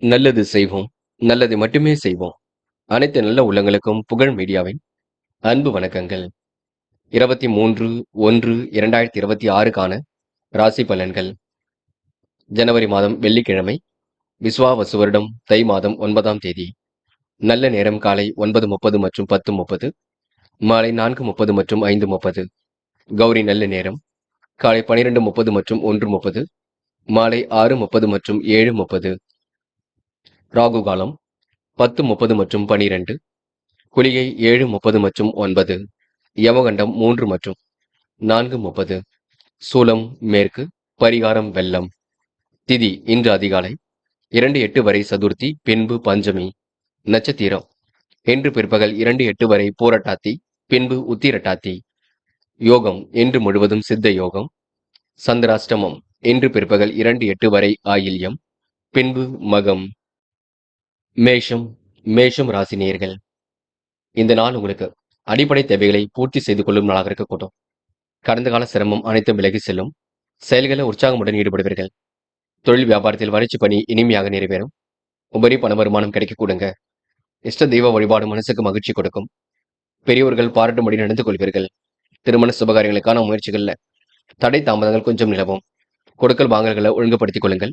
நல்லது செய்வோம். நல்லதை மட்டுமே செய்வோம். அனைத்து நல்ல உள்ளங்களுக்கும் புகழ் மீடியாவின் அன்பு வணக்கங்கள். 23/1/2026க்கான ராசி பலன்கள். ஜனவரி மாதம் வெள்ளிக்கிழமை, விஸ்வாவசு வருடம் தை மாதம் 9ஆம் தேதி. நல்ல நேரம் காலை 9:30 மற்றும் 10:30, மாலை 4:30 மற்றும் 5:30. கௌரி நல்ல நேரம் காலை 12:30 மற்றும் 1:30, மாலை 6:30 மற்றும் 7:30. ராகு காலம் 10:30 மற்றும் 12, குளிகை 7:30 மற்றும் 9, யமகண்டம் 3 மற்றும் 4:30. சூலம் மேற்கு, பரிகாரம் வெள்ளம். திதி இன்று அதிகாலை 2:08 வரை சதுர்த்தி, பின்பு பஞ்சமி. நட்சத்திரம் இன்று பிற்பகல் 2:08 வரை பூரட்டாத்தி, பின்பு உத்திரட்டாத்தி. யோகம் இன்று முழுவதும் சித்த யோகம். சந்திராஷ்டமம் இன்று பிற்பகல் 2:08 வரை ஆயில்யம், பின்பு மகம். மேஷம் மேஷம் ராசி நேயர்கள், இந்த நாள் உங்களுக்கு அடிப்படை தேவைகளை பூர்த்தி செய்து கொள்ளும் நாளாக இருக்கக்கூடும். கடந்த கால சிரமம் அனைத்தும் விலகி செல்லும். செயல்களை உற்சாகமுடன் ஈடுபடுவீர்கள். தொழில் வியாபாரத்தில் வளர்ச்சி பணி இனிமையாக நிறைவேறும். உபரி பண வருமானம் கிடைக்க கூடுங்க. இஷ்ட தெய்வ வழிபாடு மனசுக்கு மகிழ்ச்சி கொடுக்கும். பெரியவர்கள் பாராட்டும்படி நடந்து கொள்வீர்கள். திருமண சுபகாரியங்களுக்கான முயற்சிகள்ல தடை தாமதங்கள் கொஞ்சம் நிலவும். கொடுக்கல் வாங்கல்களை ஒழுங்குபடுத்திக் கொள்ளுங்கள்.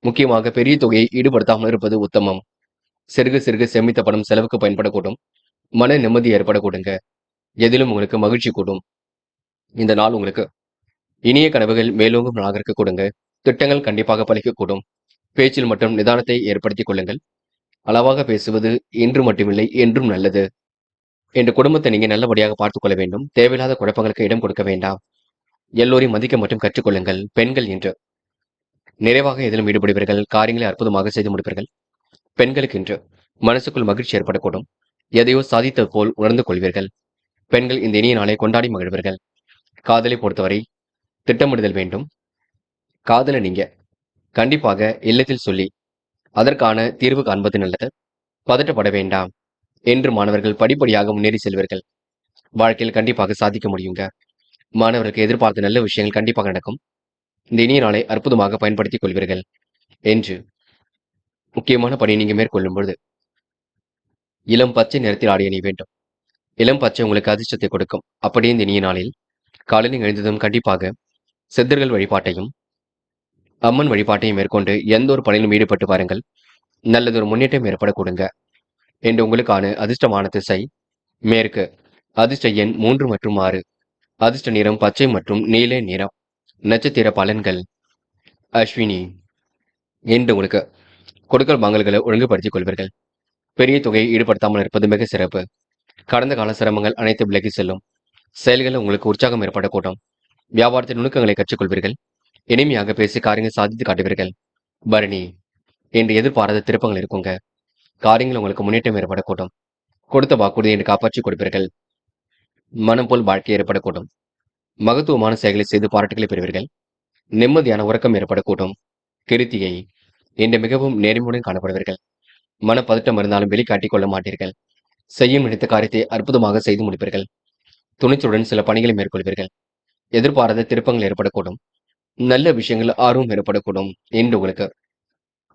முக்கியமாக பெரிய தொகையை ஈடுபடுத்தாமல் இருப்பது உத்தமம். சிறுக சிறுக சேமித்த பணம் செலவுக்கு பயன்படக்கூடும். மன நிம்மதி ஏற்படக்கூடுங்க. எதிலும் உங்களுக்கு மகிழ்ச்சி கூடும். இந்த நாள் உங்களுக்கு இனிய கனவுகள் மேலோங்கும் நாளாக இருக்க கொடுங்க. திட்டங்கள் கண்டிப்பாக பலிக்கக்கூடும். பேச்சில் மட்டும் நிதானத்தை ஏற்படுத்திக் கொள்ளுங்கள். அளவாக பேசுவது இன்று மட்டுமில்லை என்றும் நல்லது. என்ற குடும்பத்தை நீங்க நல்லபடியாக பார்த்துக் கொள்ள வேண்டும். தேவையில்லாத குழப்பங்களுக்கு இடம் கொடுக்க வேண்டாம். எல்லோரையும் மதிக்க மட்டும் கற்றுக்கொள்ளுங்கள். பெண்கள் இன்று நிறைவாக எதிலும் ஈடுபடுவீர்கள். காரியங்களை அற்புதமாக செய்து முடிப்பீர்கள். பெண்களுக்கு இன்று மனசுக்குள் மகிழ்ச்சி ஏற்படக்கூடும். எதையோ சாதித்தது போல் உணர்ந்து கொள்வீர்கள். பெண்கள் இந்த இனிய நாளை கொண்டாடி மகிழ்வீர்கள். காதலை பொறுத்தவரை திட்டமிடுதல் வேண்டும். காதலை நீங்க கண்டிப்பாக இல்லத்தில் சொல்லி அதற்கான தீர்வு காண்பது நல்லது. பதட்டப்பட வேண்டாம். என்று மாணவர்கள் படிப்படியாக முன்னேறி செல்வீர்கள். வாழ்க்கையில் கண்டிப்பாக சாதிக்க முடியுங்க. மாணவர்களுக்கு எதிர்பார்த்த நல்ல விஷயங்கள் கண்டிப்பாக நடக்கும். இந்த இனிய நாளை அற்புதமாக பயன்படுத்திக் கொள்வீர்கள். என்று முக்கியமான பணி நீங்க மேற்கொள்ளும் பொழுது இளம் பச்சை நிறத்தில் ஆடை அணிய வேண்டும். இளம் பச்சை உங்களுக்கு அதிர்ஷ்டத்தை கொடுக்கும். அப்படியே இந்த இனிய நாளில் காலையில் எழுந்ததும் கண்டிப்பாக சித்தர்கள் வழிபாட்டையும் அம்மன் வழிபாட்டையும் மேற்கொண்டு எந்த ஒரு பணியிலும் ஈடுபட்டு பாருங்கள். நல்லதொரு முன்னேற்றம் ஏற்பட கொடுங்க. என்று உங்களுக்கான அதிர்ஷ்டமான திசை மேற்கு. அதிர்ஷ்ட எண் 3 மற்றும் 6. அதிர்ஷ்ட நிறம் பச்சை மற்றும் நீல நிறம். நட்சத்திர பலன்கள். அஸ்வினி என்று உங்களுக்கு கொடுக்கல் வாங்கல்களை ஒழுங்குபடுத்திக் கொள்வீர்கள். பெரிய தொகையை ஈடுபடுத்தாமல் இருப்பது மிக சிறப்பு. கடந்த கால சிரமங்கள் அனைத்து விலகி செல்லும். செயல்களில் உங்களுக்கு உற்சாகம் ஏற்படக்கூடும். வியாபாரத்தின் நுணுக்கங்களை கற்றுக்கொள்வீர்கள். இனிமையாக பேசி காரியங்கள் சாதித்து காட்டுவீர்கள். பரணி என்று எதிர்பாராத திருப்பங்கள் இருக்குங்க. காரியங்கள் உங்களுக்கு முன்னேற்றம் ஏற்படக்கூடும். கொடுத்த வாக்குறுதி என்று காப்பாற்றிக் கொடுப்பீர்கள். மனம் போல் வாழ்க்கை ஏற்படக்கூடும். மகத்துவமான செயல்களை செய்து பாராட்டுகளை பெறுவீர்கள். நிம்மதியான உறக்கம் ஏற்படக்கூடும். கிருத்திகை என்று மிகவும் நேர்மையுடன் காணப்படுவீர்கள். மனப்பதட்டம் இருந்தாலும் வெளிக்காட்டிக் கொள்ள மாட்டீர்கள். செய்யும் நினைத்த காரியத்தை அற்புதமாக செய்து முடிப்பீர்கள். துணிச்சலுடன் சில பணிகளை மேற்கொள்வீர்கள். எதிர்பாராத திருப்பங்கள் ஏற்படக்கூடும். நல்ல விஷயங்கள் ஆர்வம் ஏற்படக்கூடும். என்று உங்களுக்கு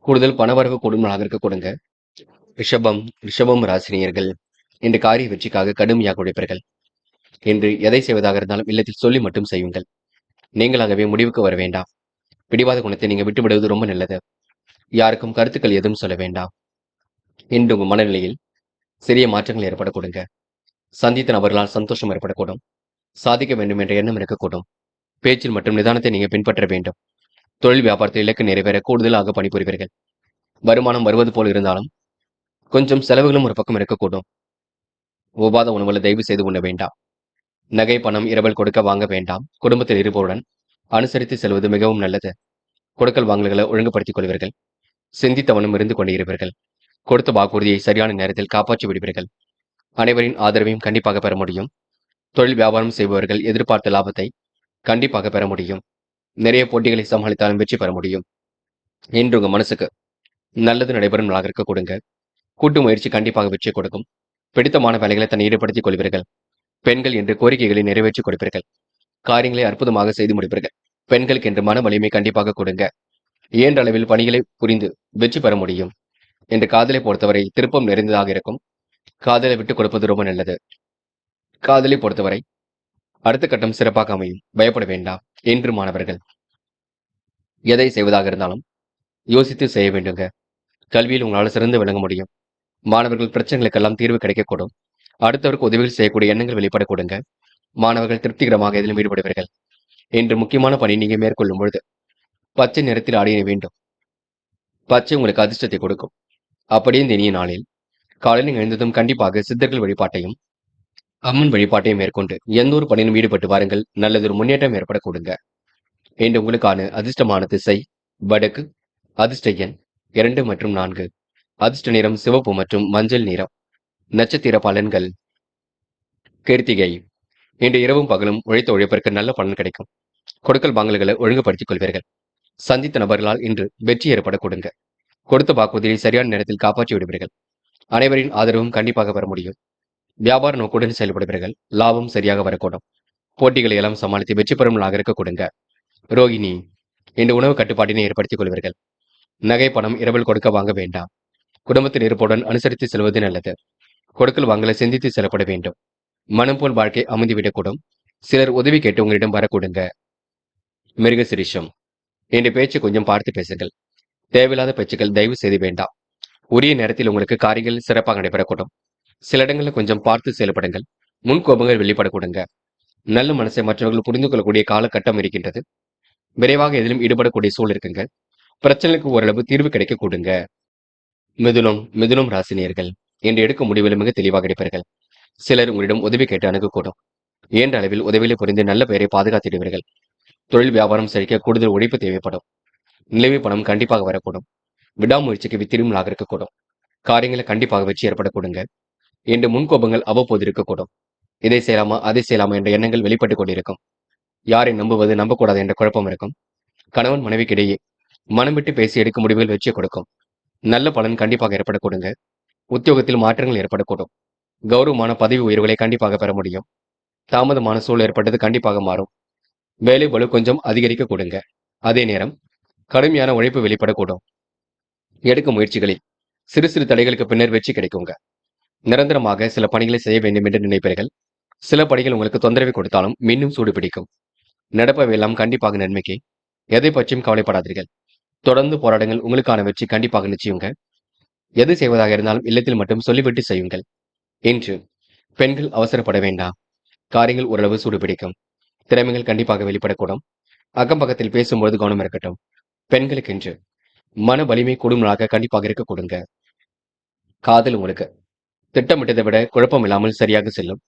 கூடுதல் பணவரவு கூடும் நாளாக இருக்க கொடுங்க. ரிஷபம் ராசினியர்கள் இன்று காரிய வெற்றிக்காக கடுமையாக உழைப்பீர்கள். இன்று எதை செய்வதாக இருந்தாலும் இல்லத்தில் சொல்லி மட்டும் செய்யுங்கள். நீங்களாகவே முடிவுக்கு வர வேண்டாம். பிடிவாத குணத்தை நீங்க விட்டுவிடுவது ரொம்ப நல்லது. யாருக்கும் கருத்துக்கள் எதுவும் சொல்ல வேண்டாம். இன்று உங்கள் மனநிலையில் சிறிய மாற்றங்கள் ஏற்பட கொடுங்க. சந்தித்த நபர்களால் சந்தோஷம் ஏற்படக்கூடும். சாதிக்க வேண்டும் என்ற எண்ணம் இருக்கக்கூடும். பேச்சில் மற்றும் நிதானத்தை நீங்க பின்பற்ற வேண்டும். தொழில் வியாபாரத்தில் இலக்கு நிறைவேற கூடுதலாக பணிபுரிவீர்கள். வருமானம் வருவது போல் இருந்தாலும் கொஞ்சம் செலவுகளும் ஒரு பக்கம் இருக்கக்கூடும். உபாத உணவுகளை தயவு செய்து உண்ண வேண்டாம். நகை பணம் இரவல் கொடுக்க வாங்க வேண்டாம். குடும்பத்தில் இருப்பவருடன் அனுசரித்து செல்வது மிகவும் நல்லது. கொடுக்கல் வாங்கல்களை ஒழுங்குபடுத்திக் கொள்வீர்கள். சிந்தித்தவனும் இருந்து கொண்டிருப்பீர்கள். கொடுத்த வாக்குறுதியை சரியான நேரத்தில் காப்பாற்றி விடுவீர்கள். அனைவரின் ஆதரவையும் கண்டிப்பாக பெற முடியும். தொழில் வியாபாரம் செய்பவர்கள் எதிர்பார்த்த லாபத்தை கண்டிப்பாக பெற முடியும். நிறைய போட்டிகளை சமாளித்தாலும் வெற்றி பெற முடியும். என்று உங்க மனசுக்கு நல்லது நடைபெறும் நாளாக இருக்க கொடுங்க. கூட்டு முயற்சி கண்டிப்பாக வெற்றி கொடுக்கும். பிடித்தமான வேலைகளை தன்னை ஈடுபடுத்திக் கொள்வீர்கள். பெண்கள் என்று கோரிக்கைகளை நிறைவேற்றிக் கொடுப்பீர்கள். காரியங்களை அற்புதமாக செய்து முடிப்பீர்கள். பெண்களுக்கு என்று மன வலிமை கண்டிப்பாக கொடுங்க. இயன்ற அளவில் பணிகளை புரிந்து வெற்றி பெற முடியும். இன்று காதலை பொறுத்தவரை திருப்பம் நிறைந்ததாக இருக்கும். காதலை விட்டுக் கொடுப்பது ரொம்ப நல்லது. காதலை பொறுத்தவரை அடுத்த கட்டம் சிறப்பாக அமையும். பயப்பட வேண்டாம். என்று மாணவர்கள் எதை செய்வதாக இருந்தாலும் யோசித்து செய்ய வேண்டுங்க. கல்வியில் உங்களால் சிறந்து விளங்க முடியும். மாணவர்கள் பிரச்சனைகளுக்கெல்லாம் தீர்வு கிடைக்கக்கூடும். அடுத்தவருக்கு உதவிகள் செய்யக்கூடிய எண்ணங்கள் வெளிப்படக்கூடுங்க. மாணவர்கள் திருப்திகரமாக எதிலும் ஈடுபடுவீர்கள். இன்று முக்கியமான பணி நீங்க மேற்கொள்ளும் பொழுது பச்சை நிறத்தில் ஆடிய வேண்டும். பச்சை உங்களுக்கு அதிர்ஷ்டத்தை கொடுக்கும். அப்படியே இந்த இனிய நாளில் காலையில் எழுந்ததும் கண்டிப்பாக சித்தர்கள் வழிபாட்டையும் அம்மன் வழிபாட்டையும் மேற்கொண்டு எந்த ஒரு பணியிலும் ஈடுபட்டு வாருங்கள். நல்லதொரு முன்னேற்றம் ஏற்படக்கூடுங்க. இன்று உங்களுக்கான அதிர்ஷ்டமான திசை வடக்கு. அதிர்ஷ்ட எண் 2 மற்றும் 4. அதிர்ஷ்ட நிறம் சிவப்பு மற்றும் மஞ்சள் நிறம். நட்சத்திர பலன்கள். கிருத்திகை. இன்று இரவும் பகலும் உழைத்த உழைப்பிற்கு நல்ல பலன் கிடைக்கும். கொடுக்கல் வாங்கல்களை ஒழுங்குபடுத்திக் கொள்வீர்கள். சந்தித்த நபர்களால் இன்று வெற்றி ஏற்பட கொடுங்க. கொடுத்த வாக்குறுதியை சரியான நேரத்தில் காப்பாற்றி விடுவீர்கள். அனைவரின் ஆதரவும் கண்டிப்பாக பெற முடியும். வியாபார நோக்குடன் செயல்படுவீர்கள். லாபம் சரியாக வரக்கூடும். போட்டிகளை எல்லாம் சமாளித்து வெற்றி பெறும் இருக்க கொடுங்க. ரோகிணி. இன்று உணவு கட்டுப்பாட்டினை ஏற்படுத்திக் கொள்வீர்கள். நகை பணம் இரவில் கொடுக்க வாங்க வேண்டாம். குடும்பத்தின் இருப்புடன் அனுசரித்து செல்வது நல்லது. கொடுக்கல் வாங்கலை சிந்தித்து செல்லப்பட வேண்டும். மனம் போல் வாழ்க்கை அமைந்துவிடக்கூடும். சிலர் உதவி கேட்டு உங்களிடம் வரக்கூடுங்க. மிருகசிரிஷம். இன்று பேச்சு கொஞ்சம் பார்த்து பேசுங்கள். தேவையில்லாத பேச்சுக்கள் தயவு செய்து வேண்டாம். உரிய நேரத்தில் உங்களுக்கு காரியங்கள் சிறப்பாக நடைபெறக்கூடும். சில இடங்களில் கொஞ்சம் பார்த்து செயல்படுங்கள். முன்கோபங்கள் வெளிப்படக்கூடுங்க. நல்ல மனசை மற்றவர்கள் புரிந்து கொள்ளக்கூடிய காலகட்டம் இருக்கின்றது. விரைவாக எதிலும் ஈடுபடக்கூடிய சூழல் இருக்குங்க. பிரச்சனைக்கு ஓரளவு தீர்வு கிடைக்க கூடுங்க. மிதுனம் ராசினியர்கள் இன்று எடுக்கும் முடிவில் மிக தெளிவாக எடுப்பீர்கள். சிலர் உங்களிடம் உதவி கேட்டு அணுகக்கூடும். இயன்ற அளவில் உதவிகளை புரிந்து நல்ல பெயரை பாதுகாத்திடுவீர்கள். தொழில் வியாபாரம் செழிக்க கூடுதல் உழைப்பு தேவைப்படும். நிலவி பணம் கண்டிப்பாக வரக்கூடும். விடாமுயற்சிக்கு வித்திருமலாக இருக்கக்கூடும். காரியங்களை கண்டிப்பாக வெற்றி ஏற்படக்கூடுங்க. இன்று முன்கோபங்கள் அவ்வப்போது இருக்கக்கூடும். இதை செய்யலாமா அதை செய்யலாமா என்ற எண்ணங்கள் வெளிப்பட்டுக் கொண்டிருக்கும். யாரை நம்புவது நம்பக்கூடாது என்ற குழப்பம் இருக்கும். கணவன் மனைவிக்கிடையே மனம் விட்டு பேசி எடுக்கும் முடிவுகள் வெற்றி கொடுக்கும். நல்ல பலன் கண்டிப்பாக ஏற்படக்கூடுங்க. உத்தியோகத்தில் மாற்றங்கள் ஏற்படக்கூடும். கௌரவமான பதவி உயர்வுகளை கண்டிப்பாக பெற முடியும். தாமதமான சூழல் ஏற்பட்டது கண்டிப்பாக மாறும். வேலை பளு கொஞ்சம் அதிகரிக்க கொடுங்க. அதே நேரம் கடுமையான உழைப்பு வெளிப்படக்கூடும். எடுக்கும் முயற்சிகளில் சிறு சிறு தடைகளுக்கு பின்னர் வெற்றி கிடைக்குங்க. நிரந்தரமாக சில பணிகளை செய்ய வேண்டும் என்று நினைப்பீர்கள். சில பணிகள் உங்களுக்கு தொந்தரவை கொடுத்தாலும் மீண்டும் சூடு பிடிக்கும். நடப்பவையெல்லாம் கண்டிப்பாக நன்மைக்கு. எதை பற்றியும் கவலைப்படாதீர்கள். தொடர்ந்து போராட்டங்கள் உங்களுக்கான வெற்றி கண்டிப்பாக நிச்சயங்க. எது செய்வதாக இருந்தாலும் இல்லத்தில் மட்டும் சொல்லிவிட்டு செய்யுங்கள். இன்று பெண்கள் அவசரப்பட வேண்டாம். காரியங்கள் ஓரளவு சூடு பிடிக்கும். திறமைகள் கண்டிப்பாக வெளிப்படக்கூடும். அக்கம் பக்கத்தில் பேசும்போது கவனம் இருக்கட்டும். பெண்களுக்கு இன்று மன வலிமை கூடுதலாக கண்டிப்பாக இருக்க கொடுங்க. காதல் உங்களுக்கு திட்டமிட்டதை விட குழப்பம் இல்லாமல் சரியாக செல்லும்.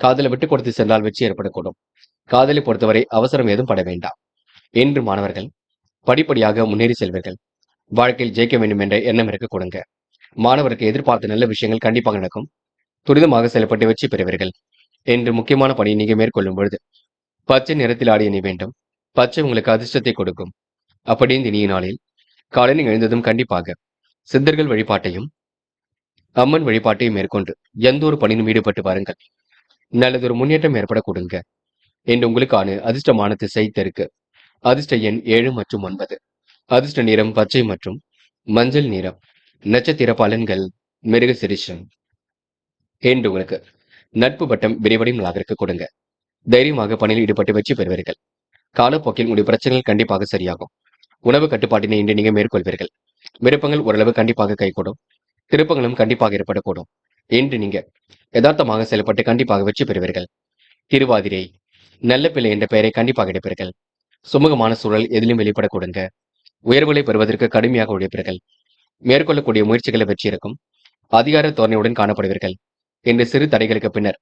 காதலை விட்டுக் கொடுத்து சென்றால் வெற்றி ஏற்படக்கூடும். காதலை பொறுத்தவரை அவசரம் ஏதும் பட வேண்டாம். இன்று மாணவர்கள் படிப்படியாக முன்னேறி செல்வீர்கள். வாழ்க்கையில் ஜெயிக்க வேண்டும் என்ற எண்ணம் இருக்க கொடுங்க. மாணவருக்கு எதிர்பார்த்த நல்ல விஷயங்கள் கண்டிப்பாக நடக்கும். துரிதமாக செயல்பட்டு வெற்றி பெறுவீர்கள். என்று முக்கியமான பணியை நீங்க மேற்கொள்ளும் பொழுது பச்சை நிறத்தில் ஆடிய நீ வேண்டும். பச்சை உங்களுக்கு அதிர்ஷ்டத்தை கொடுக்கும். அப்படி இந்த இனிய நாளில் காலையில் எழுந்ததும் கண்டிப்பாக சித்தர்கள் வழிபாட்டையும் அம்மன் வழிபாட்டையும் மேற்கொண்டு எந்த ஒரு பணியிலும் ஈடுபட்டு வாருங்கள். நல்லதொரு முன்னேற்றம் ஏற்பட கொடுங்க. என்று உங்களுக்கான அதிர்ஷ்டமான திசை தெற்கு. அதிர்ஷ்ட எண் 7 மற்றும் 9. அதிர்ஷ்ட நிறம் பச்சை மற்றும் மஞ்சள் நிறம். நட்சத்திர பலன்கள். மிருகசிரிஷம். என்று உங்களுக்கு நட்பு வட்டம் விரைவடையலாக இருக்க கொடுங்க. தைரியமாக பணியில் ஈடுபட்டு வெற்றி பெறுவீர்கள். காலப்போக்கில் உங்களுடைய பிரச்சனைகள் கண்டிப்பாக சரியாகும். உணவு கட்டுப்பாட்டினை இன்று நீங்க மேற்கொள்வீர்கள். விருப்பங்கள் ஓரளவு கண்டிப்பாக கைகூடும். திருப்பங்களும் கண்டிப்பாக ஏற்படக்கூடும். இன்று நீங்க யதார்த்தமாக செயல்பட்டு கண்டிப்பாக வெற்றி பெறுவீர்கள். திருவாதிரை. நல்ல பிள்ளை என்ற பெயரை கண்டிப்பாக எடுப்பீர்கள். சுமூகமான சூழல் எதிலும் வெளிப்பட கொடுங்க. உயர்வுகளை பெறுவதற்கு கடுமையாக உழைப்பீர்கள். மேற்கொள்ளக்கூடிய முயற்சிகளை வெற்றி இருக்கும். அதிகார தோரணையுடன் காணப்படுவீர்கள். என்று சிறு தடைகளுக்கு பின்னர்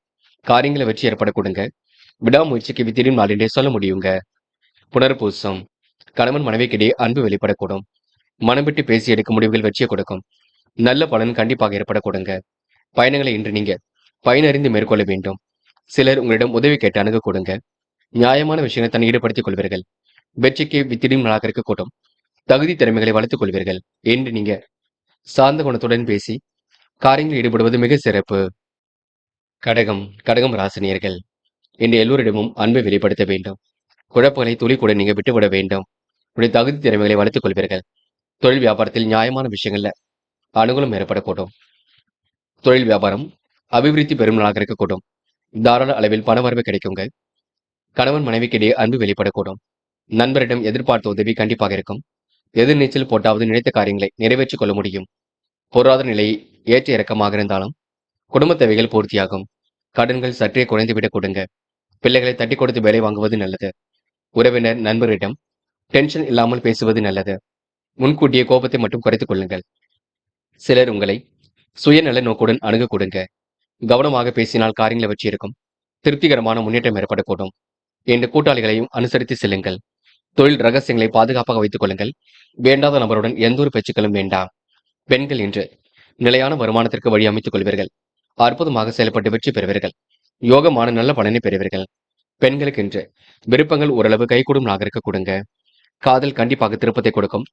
காரியங்களை வெற்றி ஏற்பட கொடுங்க. விடாமுயற்சிக்கு வித்திடும் நாள் என்றே சொல்ல முடியுங்க. புனர்பூசம். கணவன் மனைவிக்கிடையே அன்பு வெளிப்படக்கூடும். மனம் விட்டு பேசி எடுக்கும் முடிவுகள் வெற்றியை கொடுக்கும். நல்ல பலன் கண்டிப்பாக ஏற்பட கொடுங்க. பயணங்களை இன்று நீங்க பயனறிந்து மேற்கொள்ள வேண்டும். சிலர் உங்களிடம் உதவி கேட்டு அணுக கொடுங்க. நியாயமான விஷயங்களை தன்னை ஈடுபடுத்திக் கொள்வீர்கள். வெற்றிக்கு வித்திடும் நாளாக இருக்கக்கூடும். தகுதி திறமைகளை வளர்த்துக் கொள்வீர்கள். என்று நீங்க சார்ந்த குணத்துடன் பேசி காரியங்களில் ஈடுபடுவது மிக சிறப்பு. கடகம் ராசினியர்கள் இன்று எல்லோரிடமும் அன்பை வெளிப்படுத்த வேண்டும். குழப்பங்களை துளி கூட நீங்க விட்டுவிட வேண்டும். உடைய தகுதி திறமைகளை வளர்த்துக் கொள்வீர்கள். தொழில் வியாபாரத்தில் நியாயமான விஷயங்கள்ல அனுகூலம் ஏற்படக்கூடும். தொழில் வியாபாரம் அபிவிருத்தி பெறும் நாளாக இருக்கக்கூடும். தாராள அளவில் பணவரவு கிடைக்குங்க. கணவன் மனைவிக்கிடையே அன்பு வெளிப்படக்கூடும். நண்பரிடம் எதிர்பார்த்த உதவி கண்டிப்பாக இருக்கும். எதிர்நீச்சல் போட்டாவது நினைத்த காரியங்களை நிறைவேற்றிக் கொள்ள முடியும். பொருளாதார நிலை ஏற்ற இறக்கமாக இருந்தாலும் குடும்ப தேவைகள் பூர்த்தியாகும். கடன்கள் சற்றே குறைந்துவிடக் கொடுங்க. பிள்ளைகளை தட்டி கொடுத்து வேலை வாங்குவது நல்லது. உறவினர் நண்பரிடம் டென்ஷன் இல்லாமல் பேசுவது நல்லது. முன்கூட்டிய கோபத்தை மட்டும் குறைத்துக் கொள்ளுங்கள். சிலர் உங்களை சுயநல நோக்குடன் அணுக கொடுங்க. கவனமாக பேசினால் காரியங்களை வெற்றி இருக்கும். திருப்திகரமான முன்னேற்றம் ஏற்படக்கூடும். இந்த கூட்டாளிகளையும் அனுசரித்து செல்லுங்கள். தொழில் ரகசியங்களை பாதுகாப்பாக வைத்துக் கொள்ளுங்கள். வேண்டாத நபருடன் எந்த ஒரு பேச்சுக்களும் வேண்டாம். பெண்கள் இன்று நிலையான வருமானத்திற்கு வழி அமைத்துக் கொள்வீர்கள். அற்புதமாக செயல்பட்டு வெற்றி பெறுவீர்கள். யோகமான நல்ல பலனை பெறுவீர்கள். பெண்களுக்கு இன்று விருப்பங்கள் ஓரளவு கைகூடும் நாகரிக கொடுங்க. காதல் கண்டிப்பாக திருப்பத்தை கொடுக்கும்.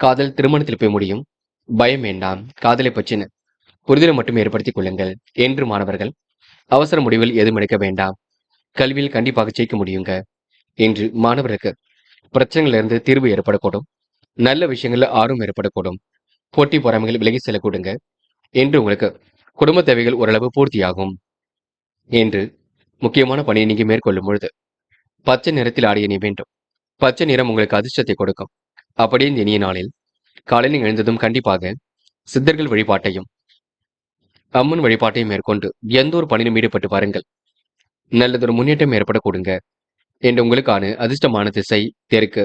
காதல் திருமணத்தில் போய் முடியும். பயம் வேண்டாம். காதலை பற்றின புரிதலை மட்டும் ஏற்படுத்திக் கொள்ளுங்கள். என்று மாணவர்கள் அவசர முடிவில் எதுவும் எடுக்க வேண்டாம். கல்வியில் கண்டிப்பாக ஜெயிக்க முடியுங்க. என்று மாணவருக்கு பிரச்சனைகளிலிருந்து தீர்வு ஏற்படக்கூடும். நல்ல விஷயங்கள்ல ஆர்வம் ஏற்படக்கூடும். போட்டி பொறாமைகள் விலகி செல்லக்கூடுங்க. என்று உங்களுக்கு குடும்ப தேவைகள் ஓரளவு பூர்த்தியாகும். என்று முக்கியமான பணியை நீங்க மேற்கொள்ளும் பொழுது பச்சை நிறத்தில் ஆடிய நீ வேண்டும். பச்சை நிறம் உங்களுக்கு அதிர்ஷ்டத்தை கொடுக்கும். அப்படியே இந்த இனிய நாளில் காலையில் எழுந்ததும் கண்டிப்பாக சித்தர்கள் வழிபாட்டையும் அம்மன் வழிபாட்டையும் மேற்கொண்டு எந்த ஒரு பணியிலும் ஈடுபட்டு பாருங்கள். நல்லதொரு முன்னேற்றம் ஏற்பட கொடுங்க. என்று உங்களுக்கான அதிர்ஷ்டமான திசை தெற்கு.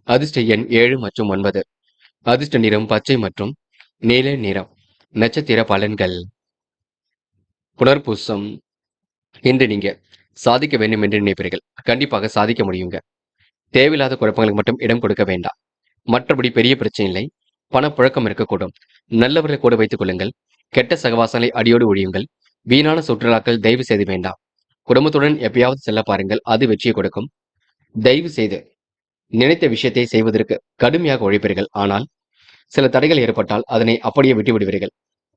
அதிர்ஷ்ட எண் 7 மற்றும் 9. அதிர்ஷ்ட நிறம் பச்சை மற்றும் நீல நிறம். நட்சத்திர பலன்கள். புனர்பூசம். இன்று நீங்க சாதிக்க வேண்டும் என்று நினைப்பீர்கள். கண்டிப்பாக சாதிக்க முடியுங்க. தேவையில்லாத குழப்பங்களுக்கு மட்டும் இடம் கொடுக்க வேண்டாம். மற்றபடி பெரிய பிரச்சனை இல்லை. பணப்புழக்கம் இருக்கக்கூடும். நல்லவர்களை கூட வைத்துக் கொள்ளுங்கள். கெட்ட சகவாசங்களை அடியோடு ஒழியுங்கள். வீணான சுற்றுலாக்கள் தயவு செய்து வேண்டாம். குடும்பத்துடன் எப்பயாவது செல்ல பாருங்கள். அது வெற்றியை கொடுக்கும். தயவு செய்து நினைத்த விஷயத்தை செய்வதற்கு கடுமையாக உழைப்பீர்கள். ஆனால் சில தடைகள் ஏற்பட்டால் அதனை அப்படியே விட்டு விடுவீர்கள்.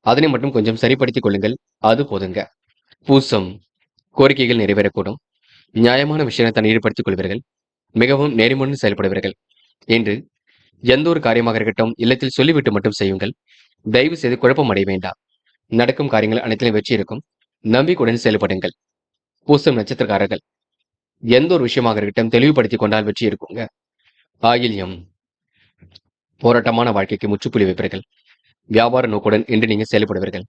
அதனை மட்டும் கொஞ்சம் சரிப்படுத்திக் கொள்ளுங்கள். அது போதுங்க. பூசம். கோரிக்கைகள் நிறைவேறக்கூடும். நியாயமான விஷயத்தை தன்னை ஈடுபடுத்திக் கொள்வீர்கள். மிகவும் நேர்மையுடன் செயல்படுவீர்கள். என்று எந்த ஒரு காரியமாக இருக்கட்டும் இல்லத்தில் சொல்லிவிட்டு மட்டும் செய்யுங்கள். தயவு செய்து குழப்பம் அடைய வேண்டாம். நடக்கும் காரியங்கள் அனைத்திலும் வெற்றி இருக்கும். நம்பிக்கையுடன் செயல்படுங்கள். பூசம் நட்சத்திரக்காரர்கள் எந்த ஒரு விஷயமாக இருக்கட்டும் தெளிவுபடுத்திக் கொண்டால் வெற்றி இருக்குங்க. ஆயில்யம். போராட்டமான வாழ்க்கைக்கு முற்றுப்புள்ளி வைப்பீர்கள். வியாபார நோக்குடன் இன்று நீங்க செயல்படுவீர்கள்.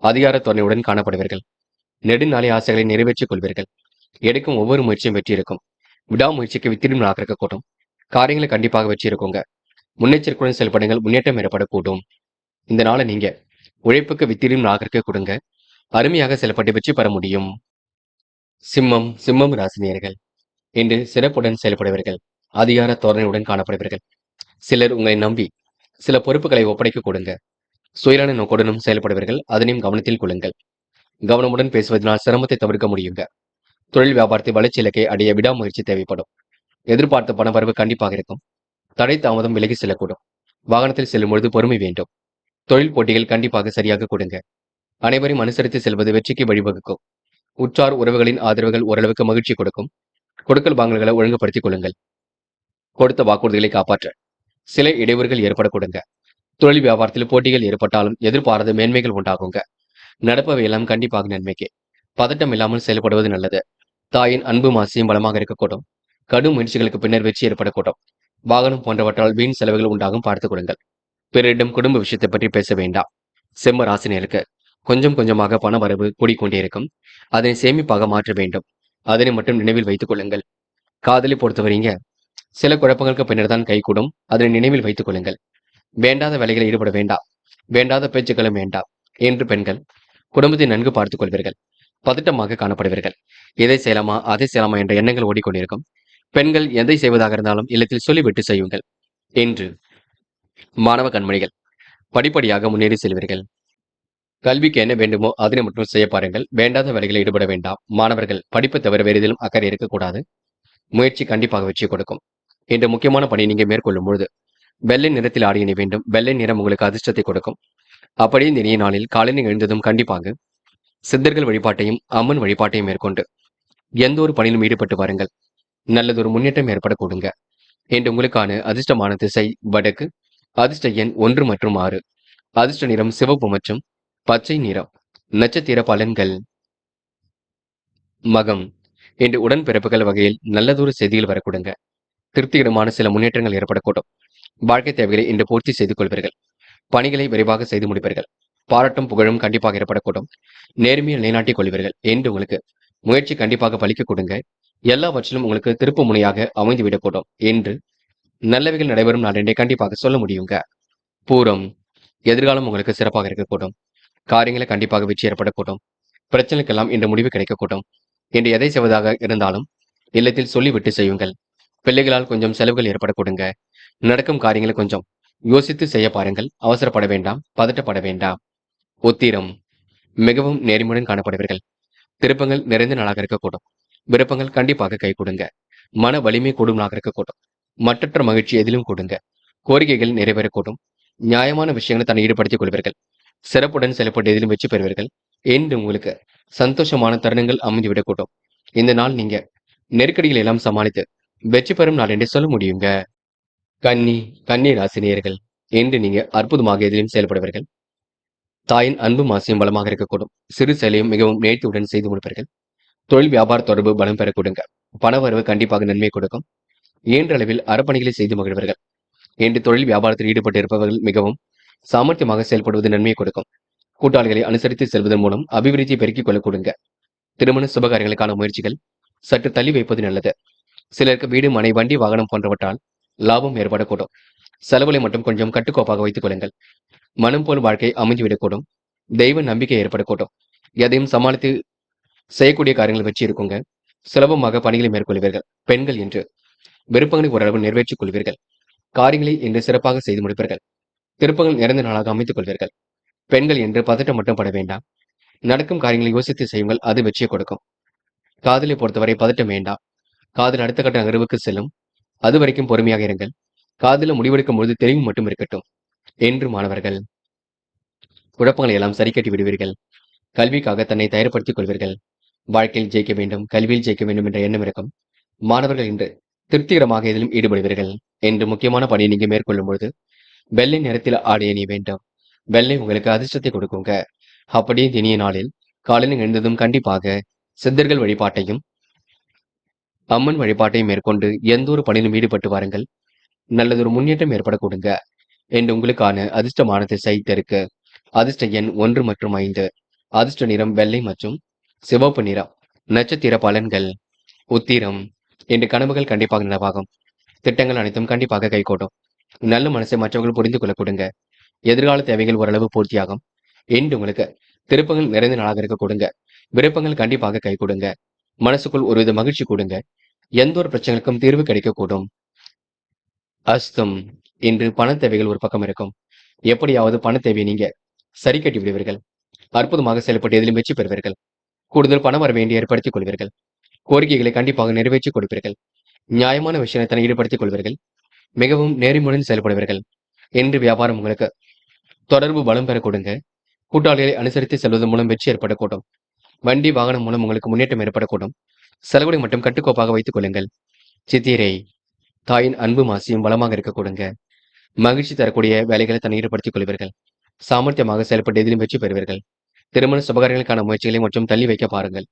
அதிகார துணையுடன் காணப்படுவீர்கள். நெடுநாளை ஆசைகளை நிறைவேற்றிக் கொள்வீர்கள். எடுக்கும் ஒவ்வொரு முயற்சியும் வெற்றி இருக்கும். விடாமுயற்சிக்கு வித்திடும் நாக இருக்கக்கூடும். காரியங்களை கண்டிப்பாக வெற்றி இருக்குங்க. முன்னெச்சரிக்கையுடன் செயல்படுங்கள். முன்னேற்றம் ஏற்படக்கூடும். இந்த நாளை நீங்க உழைப்புக்கு வித்திடும் நாகரிக கொடுங்க. அருமையாக செயல்பட்டு வெற்றி பெற முடியும். சிம்மம். சிம்மம் ராசினியர்கள் இன்று சிறப்புடன் செயல்படுவீர்கள். அதிகார தோரணையுடன் காணப்படுவீர்கள். சிலர் உங்களை நம்பி சில பொறுப்புகளை ஒப்படைக்க கொடுங்க. சுயலான நோக்குடனும் செயல்படுவீர்கள். அதனையும் கவனத்தில் கொள்ளுங்கள். கவனமுடன் பேசுவதனால் சிரமத்தை தவிர்க்க முடியுங்க. தொழில் வியாபாரத்தை வளர்ச்சி இலக்கை அடைய விடாமுயற்சி தேவைப்படும். எதிர்பார்த்த பணவரவு கண்டிப்பாக இருக்கும். தடை தாமதம் விலகி செல்லக்கூடும். வாகனத்தில் செல்லும் பொழுது பொறுமை வேண்டும். தொழில் போட்டிகள் கண்டிப்பாக சரியாக கொடுங்க. அனைவரையும் அனுசரித்து செல்வது வெற்றிக்கு வழிவகுக்கும். உற்றார் உறவுகளின் ஆதரவுகள் ஓரளவுக்கு மகிழ்ச்சி கொடுக்கும். கொடுக்கல் வாங்கல்களை ஒழுங்குபடுத்திக் கொள்ளுங்கள். கொடுத்த வாக்குறுதிகளை காப்பாற்ற சில இடையூறுகள் ஏற்பட கொடுங்க. தொழில் வியாபாரத்தில் போட்டிகள் ஏற்பட்டாலும் எதிர்பாராத மேன்மைகள் உண்டாகுங்க. நடப்பவை எல்லாம் கண்டிப்பாக நன்மைக்கு. பதட்டம் இல்லாமல் செயல்படுவது நல்லது. தாயின் அன்பு மாசியும் பலமாக இருக்கக்கூடும். கடும் முயற்சிகளுக்கு பின்னர் வெற்றி ஏற்படக்கூடும். வாகனம் போன்றவற்றால் வீண் செலவுகள் உண்டாகும் பார்த்துக் கொள்ளுங்கள். பிறரிடம் குடும்ப விஷயத்தை பற்றி பேச வேண்டாம். சிம்ம ராசினியருக்கு கொஞ்சம் கொஞ்சமாக பண வரவு கூடிக்கொண்டே இருக்கும். அதனை சேமிப்பாக மாற்ற வேண்டும். அதனை மட்டும் நினைவில் வைத்துக் கொள்ளுங்கள். காதலை பொறுத்தவரைங்க சில குழப்பங்களுக்கு பின்னர் தான் கைகூடும். அதனை நினைவில் வைத்துக் கொள்ளுங்கள். வேண்டாத வேலைகளில் ஈடுபட வேண்டாம். வேண்டாத பேச்சுக்களும் வேண்டாம். என்று பெண்கள் குடும்பத்தை நன்கு பார்த்துக் கொள்வீர்கள். பதட்டமாக காணப்படுவீர்கள். எதை செய்யலாமா அதை செய்யலாமா என்ற எண்ணங்கள் ஓடிக்கொண்டிருக்கும். பெண்கள் எதை செய்வதாக இருந்தாலும் இல்லத்தில் சொல்லிவிட்டு செய்யுங்கள். என்று மாணவ கண்மணிகள் படிப்படியாக முன்னேறி செல்வீர்கள். கல்விக்கு என்ன வேண்டுமோ அதனை மட்டும் செய்ய பாருங்கள். வேண்டாத வேலைகளில் ஈடுபட வேண்டாம். மாணவர்கள் படிப்பை தவிர வேறு எதிலும் அக்கறை இருக்கக்கூடாது. முயற்சி கண்டிப்பாக வெற்றி கொடுக்கும். என்ற முக்கியமான பணியை நீங்க மேற்கொள்ளும் பொழுது வெள்ளை நிறத்தில் ஆடிய அணி வேண்டும். வெள்ளை நிறம் உங்களுக்கு அதிர்ஷ்டத்தை கொடுக்கும். அப்படியே இந்த இனிய நாளில் காலையில் எழுந்ததும் கண்டிப்பாக சித்தர்கள் வழிபாட்டையும் அம்மன் வழிபாட்டையும் மேற்கொண்டு எந்த ஒரு பணியிலும் ஈடுபட்டு வாருங்கள். நல்லதொரு முன்னேற்றம் ஏற்பட கொடுங்க. என்று உங்களுக்கான அதிர்ஷ்டமான திசை வடக்கு. அதிர்ஷ்ட எண் 1 மற்றும் 6. அதிர்ஷ்ட நிறம் சிவப்பு மற்றும் பச்சை நிறம். நட்சத்திர பலன்கள். மகம். இன்று உடன்பிறப்புகள் வகையில் நல்லதொரு செய்திகள் வரக்கூடுங்க. திருப்திகரமான சில முன்னேற்றங்கள் ஏற்படக்கூடும். வாழ்க்கை தேவைகளை இன்று பூர்த்தி செய்து கொள்வீர்கள். பணிகளை விரைவாக செய்து முடிப்பீர்கள். பாராட்டும் புகழும் கண்டிப்பாக ஏற்படக்கூடும். நேர்மையை நிலைநாட்டிக் கொள்வீர்கள் என்று உங்களுக்கு முயற்சி கண்டிப்பாக பலிக்க கொடுங்க. எல்லாவற்றிலும் உங்களுக்கு திருப்பு முனையாக அமைந்துவிடக்கூடும் என்று நல்லவைகள் நடைபெறும் நாள் என்றே கண்டிப்பாக சொல்ல முடியுங்க. பூரம். எதிர்காலம் உங்களுக்கு சிறப்பாக இருக்கக்கூடும். காரியங்களை கண்டிப்பாக வெற்றி ஏற்படக்கூடும். பிரச்சனைக்கெல்லாம் இன்று முடிவு கிடைக்கக்கூடும். இன்று எதை செய்வதாக இருந்தாலும் இல்லத்தில் சொல்லிவிட்டு செய்யுங்கள். பிள்ளைகளால் கொஞ்சம் செலவுகள் ஏற்படக்கூடுங்க. நடக்கும் காரியங்களை கொஞ்சம் யோசித்து செய்ய பாருங்கள். அவசரப்பட வேண்டாம், பதட்டப்பட வேண்டாம். உத்திரம். மிகவும் நேர்மையுடன் காணப்படுவீர்கள். திருப்பங்கள் நிறைந்த நாளாக இருக்கக்கூடும். விருப்பங்கள் கண்டிப்பாக கை கொடுங்க. மன வலிமை கூடும் நாளாக இருக்கக்கூடும். மற்றற்ற மகிழ்ச்சி எதிலும் கொடுங்க. கோரிக்கைகள் நிறைவேறக்கூடும். நியாயமான விஷயங்களை தன்னை ஈடுபடுத்திக் கொள்வீர்கள். சிறப்புடன் செயல்பட்டு எதிலும் வெற்றி பெறுவீர்கள் என்று உங்களுக்கு சந்தோஷமான தருணங்கள் அமைந்துவிடக்கூடும். இந்த நாள் நீங்க நெருக்கடிகள் எல்லாம் சமாளித்து வெற்றி பெறும் நாள் என்று சொல்ல முடியுங்க. கன்னி ராசினியர்கள். என்று நீங்க அற்புதமாக எதிலும் செயல்படுவீர்கள். தாயின் அன்பும் ஆசையும் பலமாக இருக்கக்கூடும். சிறு செயலையும் மிகவும் நேர்த்தியுடன் செய்து முடிப்பீர்கள். தொழில் வியாபார தொடர்பு பலம் பெற கொடுங்க. பணவரவு கண்டிப்பாக நன்மை கொடுக்கும். இயன்ற அளவில் அறப்பணிகளை செய்து மகிழ்வீர்கள். என்று தொழில் வியாபாரத்தில் ஈடுபட்டு இருப்பவர்கள் மிகவும் சாமர்த்தியமாக செயல்படுவது நன்மையை கொடுக்கும். கூட்டாளிகளை அனுசரித்து செல்வதன் மூலம் அபிவிருத்தியை பெருக்கிக் கொள்ள கொடுங்க. திருமண சுபகாரியங்களுக்கான முயற்சிகள் சற்று தள்ளி வைப்பது நல்லது. சிலருக்கு வீடு, மனை, வண்டி, வாகனம் போன்றவற்றால் லாபம் ஏற்படக்கூடும். செலவுகளை மட்டும் கொஞ்சம் கட்டுக்கோப்பாக வைத்துக் கொள்ளுங்கள். மனம் போல் வாழ்க்கை அமைந்துவிடக்கூடும். தெய்வ நம்பிக்கை ஏற்படக்கூடும். எதையும் சமாளித்து செய்யக்கூடிய காரியங்கள் வெற்றி இருக்குங்க. சுலபமாக பணிகளை மேற்கொள்வீர்கள். பெண்கள் என்று விருப்பங்களை ஓரளவு நிறைவேற்றிக் கொள்வீர்கள். காரியங்களை இன்று சிறப்பாக செய்து முடிப்பீர்கள். திருப்பங்கள் நிறைந்த நாளாக அமைத்துக் கொள்வீர்கள். பெண்கள் என்று பதட்டம் மட்டும் பட வேண்டாம். நடக்கும் காரியங்களை யோசித்து செய்யுங்கள். அது வெற்றியை கொடுக்கும். காதலை பொறுத்தவரை பதட்டம் வேண்டாம். காதல் அடுத்த கட்ட நகர்வுக்கு செல்லும். அது வரைக்கும் பொறுமையாக இருங்கள். காதல முடிவெடுக்கும் பொழுது தெளிவு மட்டும் இருக்கட்டும் என்று மாணவர்கள் குழப்பங்களை எல்லாம் சரி கட்டி விடுவீர்கள். கல்விக்காக தன்னை தயார்படுத்திக் கொள்வீர்கள். வாழ்க்கையில் ஜெயிக்க வேண்டும், கல்வியில் ஜெயிக்க வேண்டும் என்ற எண்ணம் இருக்கும். மாணவர்கள் இன்று திருப்திகரமாக இதிலும் ஈடுபடுவீர்கள். என்று முக்கியமான பணியை நீங்க மேற்கொள்ளும் பொழுது வெள்ளை நிறத்தில் ஆடை அணிய வேண்டும். வெள்ளை உங்களுக்கு அதிர்ஷ்டத்தை கொடுக்குங்க. அப்படியே இனிய நாளில் காலையில் எழுந்ததும் கண்டிப்பாக சித்தர்கள் வழிபாட்டையும் அம்மன் வழிபாட்டையும் மேற்கொண்டு எந்த ஒரு பணியிலும் ஈடுபட்டு வாருங்கள். நல்லதொரு முன்னேற்றம் ஏற்பட கொடுங்க. என்று உங்களுக்கான அதிர்ஷ்டமான திசை தெற்கு. அதிர்ஷ்ட எண் 1 மற்றும் 5. அதிர்ஷ்ட நிறம் வெள்ளை மற்றும் சிவப்பு நிறம். நட்சத்திர பலன்கள். உத்திரம். இன்று கனவுகள் கண்டிப்பாக நனவாகும். திட்டங்கள் அனைத்தும் கண்டிப்பாக கைகூடும். நல்ல மனசை மற்றவர்கள் புரிந்து கொள்ள கொடுங்க. எதிர்கால தேவைகள் ஓரளவு பூர்த்தியாகும். என்று உங்களுக்கு திருப்பங்கள் நிறைந்த நாளாக இருக்க கொடுங்க. விருப்பங்கள் கண்டிப்பாக கை கொடுங்க. மனசுக்குள் ஒருவித மகிழ்ச்சி கொடுங்க. எந்த ஒரு பிரச்சனைக்கும் தீர்வு கிடைக்கக்கூடும். அஸ்தம். இன்று பண தேவைகள் ஒரு பக்கம் இருக்கும். எப்படியாவது பண தேவையை நீங்க சரி கட்டி விடுவீர்கள். அற்புதமாக செயல்பட்டு எதிலும் வெற்றி பெறுவீர்கள். கூடுதல் பணம் வர வேண்டி ஏற்படுத்திக் கொள்வீர்கள். கோரிக்கைகளை கண்டிப்பாக நிறைவேற்றிக் கொடுப்பீர்கள். நியாயமான விஷயத்தை ஈடுபடுத்திக் கொள்வீர்கள். மிகவும் நேர்மையுடன் செயல்படுவீர்கள். என்று வியாபாரம் உங்களுக்கு தொடர்பு பலம் பெற கொடுங்க. கூட்டாளிகளை அனுசரித்து செல்வதன் மூலம் வெற்றி ஏற்படக்கூடும். வண்டி வாகனம் மூலம் உங்களுக்கு முன்னேற்றம் ஏற்படக்கூடும். செலவுகளை மட்டும் கட்டுக்கோப்பாக வைத்துக் கொள்ளுங்கள். சித்திரை. தாயின் அன்பு மாசியும் பலமாக இருக்க கொடுங்க. மகிழ்ச்சி தரக்கூடிய வேலைகளை தன்னை ஈடுபடுத்திக் கொள்வீர்கள். சாமர்த்தியமாக செயல்பட்டு எதிலும் வெற்றி பெறுவீர்கள். திருமண சுபகாரியங்களுக்கான முயற்சிகளை மற்றும் தள்ளி வைக்க பாருங்கள்.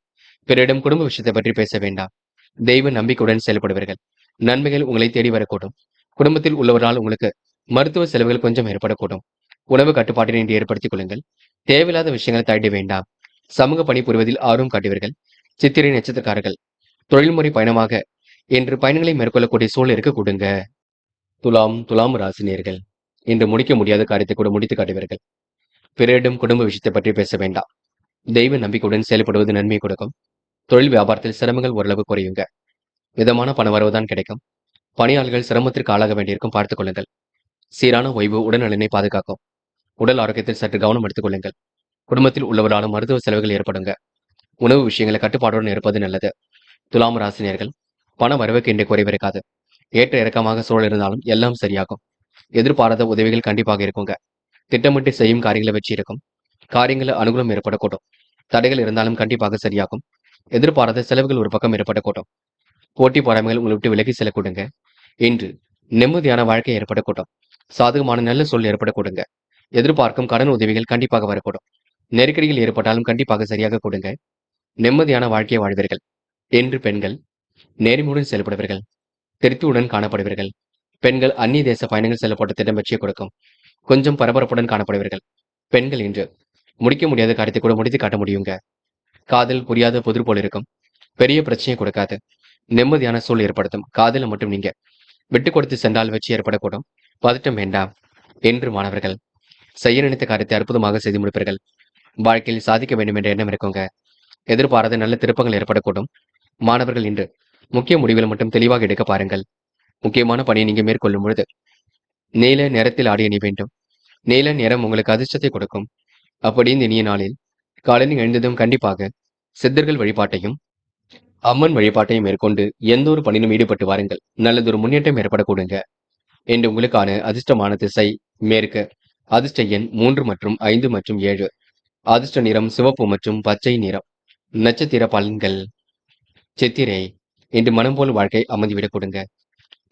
பிறரிடம் குடும்ப விஷயத்தை பற்றி பேச வேண்டாம். தெய்வ நம்பிக்கையுடன் செயல்படுவீர்கள். நன்மைகள் உங்களை தேடி வரக்கூடும். குடும்பத்தில் உள்ளவரால் உங்களுக்கு மருத்துவ செலவுகள் கொஞ்சம் ஏற்படக்கூடும். உணவு கட்டுப்பாட்டினை இன்று ஏற்படுத்திக் கொள்ளுங்கள். தேவையில்லாத விஷயங்களை தலையிட வேண்டாம். சமூக பணி புரிவதில் ஆர்வம் காட்டுவீர்கள். சித்திரை நட்சத்திரக்காரர்கள் தொழில்முறை பயணமாக இன்று பயணங்களை மேற்கொள்ளக்கூடிய சூழல் இருக்க கொடுங்க. துலாம் ராசினியர்கள். இன்று முடிக்க முடியாத காரியத்தை கூட முடித்து காட்டுவீர்கள். பிறரிடம் குடும்ப விஷயத்தை பற்றி பேச வேண்டாம். தெய்வ நம்பிக்கையுடன் செயல்படுவது நன்மை கொடுக்கும். தொழில் வியாபாரத்தில் சிரமங்கள் ஓரளவு குறையுங்க. மிதமான பண வரவுதான் கிடைக்கும். பணியாளர்கள் சிரமத்திற்கு ஆளாக வேண்டியிருக்கும். பார்த்துக் கொள்ளுங்கள். சீரான ஓய்வு உடல்நலனை பாதுகாக்கும். உடல் ஆரோக்கியத்தில் சற்று கவனம் எடுத்துக் கொள்ளுங்கள். குடும்பத்தில் உள்ளவராலும் மருத்துவ செலவுகள் ஏற்படுங்க. உணவு விஷயங்களை கட்டுப்பாடுடன் இருப்பது நல்லது. துலாம் ராசினியர்கள் பண வரவுக்கு இன்று குறைவிருக்காது. ஏற்ற இறக்கமாக சூழல் இருந்தாலும் எல்லாம் சரியாகும். எதிர்பாராத உதவிகள் கண்டிப்பாக இருக்குங்க. திட்டமிட்டு செய்யும் காரியங்களை வச்சு இருக்கும். காரியங்கள அனுகூலம் ஏற்படக்கூடும். தடைகள் இருந்தாலும் கண்டிப்பாக சரியாகும். எதிர்பாராத செலவுகள் ஒரு பக்கம் ஏற்படக்கூடும். போட்டி பொறாமைகள் உங்களை விட்டு விலகி செல்லக்கூடுங்க. இன்று நிம்மதியான வாழ்க்கை ஏற்படக்கூடும். சாதகமான நல்ல சொல் ஏற்படக்கூடுங்க. எதிர்பார்க்கும் கடன் உதவிகள் கண்டிப்பாக வரக்கூடும். நெருக்கடிகள் ஏற்பட்டாலும் கண்டிப்பாக சரியாக கொடுங்க. நிம்மதியான வாழ்க்கையை வாழ்வீர்கள். என்று பெண்கள் நேர்மையுடன் செயல்படுவீர்கள். திருப்தியுடன் காணப்படுவீர்கள். பெண்கள் அந்நிய தேச பயணங்கள் செல்லப்பட்ட திட்டம் வெற்றியை கொடுக்கும். கொஞ்சம் பரபரப்புடன் காணப்படுவீர்கள். பெண்கள் இன்று முடிக்க முடியாத காரியத்தை கூட முடித்து காட்ட முடியுங்க. காதல் புரியாத புதிர் போல் இருக்கும். பெரிய பிரச்சனையை கொடுக்காது. நிம்மதியான சூழல் ஏற்படுத்தும். காதல மட்டும் நீங்க விட்டு கொடுத்து சென்றால் வெற்றி ஏற்படக்கூடும். பதட்டம் வேண்டாம். என்று மாணவர்கள் செய்ய நினைத்த காரியத்தை அற்புதமாக செய்து முடிப்பீர்கள். வாழ்க்கையில் சாதிக்க வேண்டும் என்ற எண்ணம் இருக்குங்க. எதிர்பாராத நல்ல திருப்பங்கள் ஏற்படக்கூடும். மாணவர்கள் இன்று முக்கிய முடிவுகளை மட்டும் தெளிவாக எடுக்க பாருங்கள். முக்கியமான பணியை நீங்க மேற்கொள்ளும் பொழுது நீல நிறத்தில் ஆடிய அணி வேண்டும். நீல நிறம் உங்களுக்கு அதிர்ஷ்டத்தை கொடுக்கும். அப்படி இந்த இனிய நாளில் காலையில் எழுந்ததும் கண்டிப்பாக சித்தர்கள் வழிபாட்டையும் அம்மன் வழிபாட்டையும் மேற்கொண்டு எந்த ஒரு பணியிலும் ஈடுபட்டு வாருங்கள். நல்லதொரு முன்னேற்றம் ஏற்படக்கூடுங்க. என்று உங்களுக்கான அதிர்ஷ்டமான திசை மேற்கு. அதிர்ஷ்ட எண் 3 மற்றும் 5 மற்றும் 7. அதிர்ஷ்ட நிறம் சிவப்பு மற்றும் பச்சை நிறம். நட்சத்திர பலன்கள் சித்திரை. இன்று மனம் போல் வாழ்க்கை அமைந்துவிடக் கொடுங்க.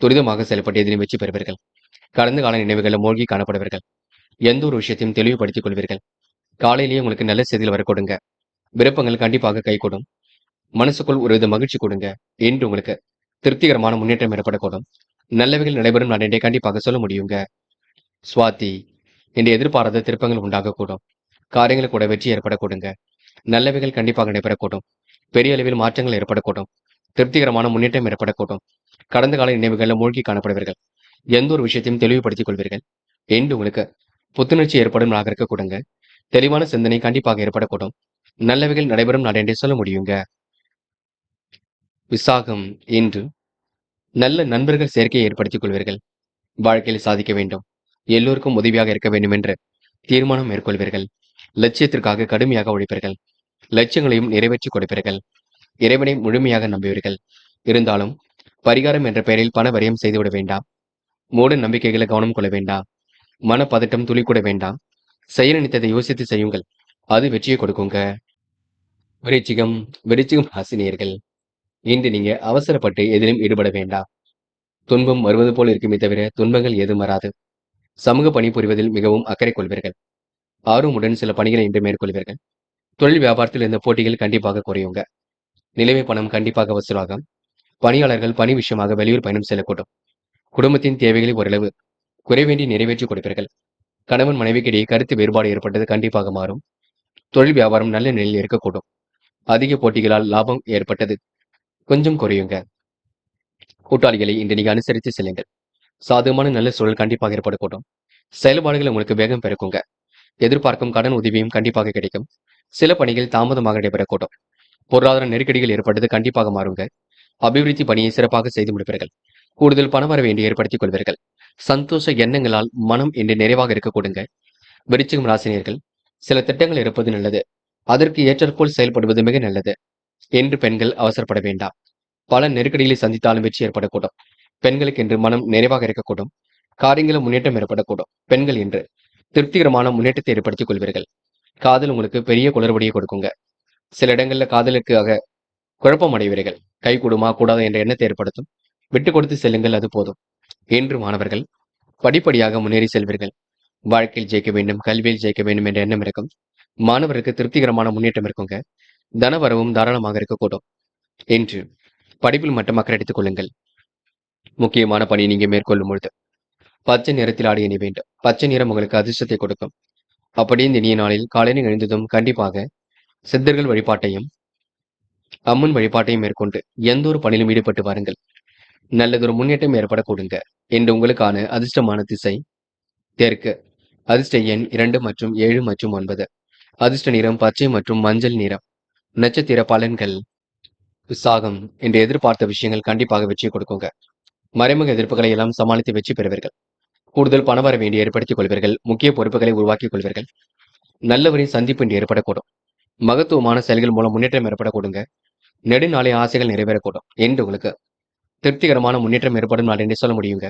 துரிதமாக செயல்பட்டு எதிலும் வெற்றி பெறுவீர்கள். கடந்த கால நினைவுகளை மூழ்கி காணப்படுவீர்கள். எந்த ஒரு விஷயத்தையும் தெளிவுபடுத்திக் கொள்வீர்கள். காலையிலேயே உங்களுக்கு நல்ல செய்திகள் வர கொடுங்க. விருப்பங்கள் கண்டிப்பாக கைகூடும். மனசுக்குள் ஒரு வித மகிழ்ச்சி கொடுங்க. இன்று உங்களுக்கு திருப்திகரமான முன்னேற்றம் ஏற்படக்கூடும். நல்லவைகள் நடைபெறும் நான் என்றே கண்டிப்பாக சொல்ல முடியுங்க. சுவாதி. இன்று எதிர்பாராத திருப்பங்கள் உண்டாகக்கூடும். காரியங்கள் கூட வெற்றி ஏற்படக்கூடுங்க. நல்லவைகள் கண்டிப்பாக நடைபெறக்கூடும். பெரிய அளவில் மாற்றங்கள் ஏற்படக்கூடும். திருப்திகரமான முன்னேற்றம் ஏற்படக்கூடும். கடந்த கால நினைவுகளில் மூழ்கி காணப்படுவீர்கள். எந்த ஒரு விஷயத்தையும் தெளிவுபடுத்திக் கொள்வீர்கள். என்று உங்களுக்கு புத்துணர்ச்சி ஏற்படும் நாளாக இருக்கக்கூடுங்க. தெளிவான சிந்தனை கண்டிப்பாக ஏற்படக்கூடும். நல்லவைகள் நடைபெறும் நாள் என்றே சொல்ல முடியுங்க. விசாகம். இன்று நல்ல நண்பர்கள் சேர்க்கையை ஏற்படுத்திக் கொள்வீர்கள். வாழ்க்கையில் சாதிக்க வேண்டும். எல்லோருக்கும் உதவியாக இருக்க வேண்டும் என்று தீர்மானம் மேற்கொள்வீர்கள். லட்சியத்திற்காக கடுமையாக உழைப்பீர்கள். லட்சியங்களையும் நிறைவேற்றிக் கொடுப்பீர்கள். இறைவனை முழுமையாக நம்புவீர்கள். இருந்தாலும் பரிகாரம் என்ற பெயரில் பண வரியம் செய்துவிட வேண்டாம். மூட நம்பிக்கைகளை கவனம் கொள்ள வேண்டாம். மனப்பதட்டம் துளி கூட வேண்டாம். செய்ய நினைத்ததை யோசித்து செய்யுங்கள். அது வெற்றியை கொடுக்குங்க. விருச்சிகம். விருச்சிகம் ராசினியர்கள். இன்று நீங்க அவசரப்பட்டு எதிலும் ஈடுபட வேண்டாம். துன்பம் வருவது போல் இருக்குமே தவிர துன்பங்கள் ஏதும் வராது. சமூக பணி புரிவதில் மிகவும் அக்கறை கொள்வீர்கள். ஆர்வமுடன் சில பணிகளை இன்று மேற்கொள்வீர்கள். தொழில் வியாபாரத்தில் இருந்த போட்டிகள் கண்டிப்பாக குறையுங்க. நிலைமை பணம் கண்டிப்பாக வசூலாகும். பணியாளர்கள் பணி விஷயமாக வெளியூர் பயணம் செல்லக்கூடும். குடும்பத்தின் தேவைகளை ஓரளவு குறைவேண்டி நிறைவேற்றி கொடுப்பீர்கள். கணவன் மனைவிக்கிடையே கருத்து வேறுபாடு ஏற்பட்டது கண்டிப்பாக மாறும். தொழில் வியாபாரம் நல்ல நிலையில் இருக்கக்கூடும். அதிக போட்டிகளால் லாபம் ஏற்பட்டது கொஞ்சம் குறையுங்க. கூட்டாளிகளை இன்று நீங்க அனுசரித்து செல்லுங்கள். சாதகமான நல்ல சூழல் கண்டிப்பாக ஏற்படக்கூடும். செயல்பாடுகள் உங்களுக்கு வேகம் பெருக்குங்க. எதிர்பார்க்கும் கடன் உதவியும் கண்டிப்பாக கிடைக்கும். சில பணிகள் தாமதமாக நடைபெறக்கூடும். பொருளாதார நெருக்கடிகள் ஏற்பட்டது கண்டிப்பாக மாறுங்க. அபிவிருத்தி பணியை சிறப்பாக செய்து முடிப்பீர்கள். கூடுதல் பணம் வர வேண்டி ஏற்படுத்திக் கொள்வீர்கள். சந்தோஷ எண்ணங்களால் மனம் இன்று நிறைவாக இருக்க கொடுங்க. விருச்சிகம் ராசினியர்கள் சில திட்டங்கள் இருப்பது நல்லது. அதற்கு ஏற்றாற்போல் செயல்படுவது மிக நல்லது. என்று பெண்கள் அவசரப்பட வேண்டாம். பல நெருக்கடிகளை சந்தித்தாலும் வெற்றி ஏற்படக்கூடும். பெண்களுக்கு இன்று மனம் நிறைவாக இருக்கக்கூடும். காரியங்களும் முன்னேற்றம் ஏற்படக்கூடும். பெண்கள் இன்று திருப்திகரமான முன்னேற்றத்தை ஏற்படுத்திக் கொள்வீர்கள். காதல் உங்களுக்கு பெரிய குளறுபடியை கொடுக்குங்க. சில இடங்கள்ல காதலுக்காக குழப்பம் அடைவீர்கள். கை கூடுமா கூடாது என்ற எண்ணத்தை ஏற்படுத்தும். விட்டு கொடுத்து செல்லுங்கள், அது போதும். என்று மாணவர்கள் படிப்படியாக முன்னேறி செல்வீர்கள். வாழ்க்கையில் ஜெயிக்க வேண்டும், கல்வியில் ஜெயிக்க வேண்டும் என்ற எண்ணம் இருக்கும். மாணவருக்கு திருப்திகரமான முன்னேற்றம் இருக்குங்க. தனவரவும் தாராளமாக இருக்கக்கூடும். என்று படிப்பில் மட்டும் அக்கறை எடுத்துக் கொள்ளுங்கள். முக்கியமான பணி நீங்க மேற்கொள்ளும் பொழுது பச்சை நிறத்தில் ஆடிய அணி வேண்டும். பச்சை நிறம் உங்களுக்கு அதிர்ஷ்டத்தை கொடுக்கும். அப்படி இந்த இனிய நாளில் காலையில் எழுந்ததும் கண்டிப்பாக சித்தர்கள் வழிபாட்டையும் அம்மன் வழிபாட்டையும் மேற்கொண்டு எந்த ஒரு பணியிலும் ஈடுபட்டு வாருங்கள். நல்லதொரு முன்னேற்றம் ஏற்படக்கூடுங்க. என்று உங்களுக்கான அதிர்ஷ்டமான திசை தெற்கு. அதிர்ஷ்ட எண் 2 மற்றும் 7 மற்றும் 9. அதிர்ஷ்ட நிறம் பச்சை மற்றும் மஞ்சள் நிறம். நட்சத்திர பலன்கள் விசாகம். என்று எதிர்பார்த்த விஷயங்கள் கண்டிப்பாக வெற்றி கொடுக்குங்க. மறைமுக எதிர்ப்புகளை எல்லாம் சமாளித்து வெற்றி பெறுவீர்கள். கூடுதல் பண வர வேண்டி ஏற்படுத்திக் கொள்வீர்கள். முக்கிய பொறுப்புகளை உருவாக்கிக் கொள்வீர்கள். நல்லவரின் சந்திப்பு இன்று ஏற்படக்கூடும். மகத்துவமான செயல்கள் மூலம் முன்னேற்றம் ஏற்படக்கூடுங்க. நெடுநாளை ஆசைகள் நிறைவேறக்கூடும். என்று உங்களுக்கு திருப்திகரமான முன்னேற்றம் ஏற்படும் நாள் என்று சொல்ல முடியுங்க.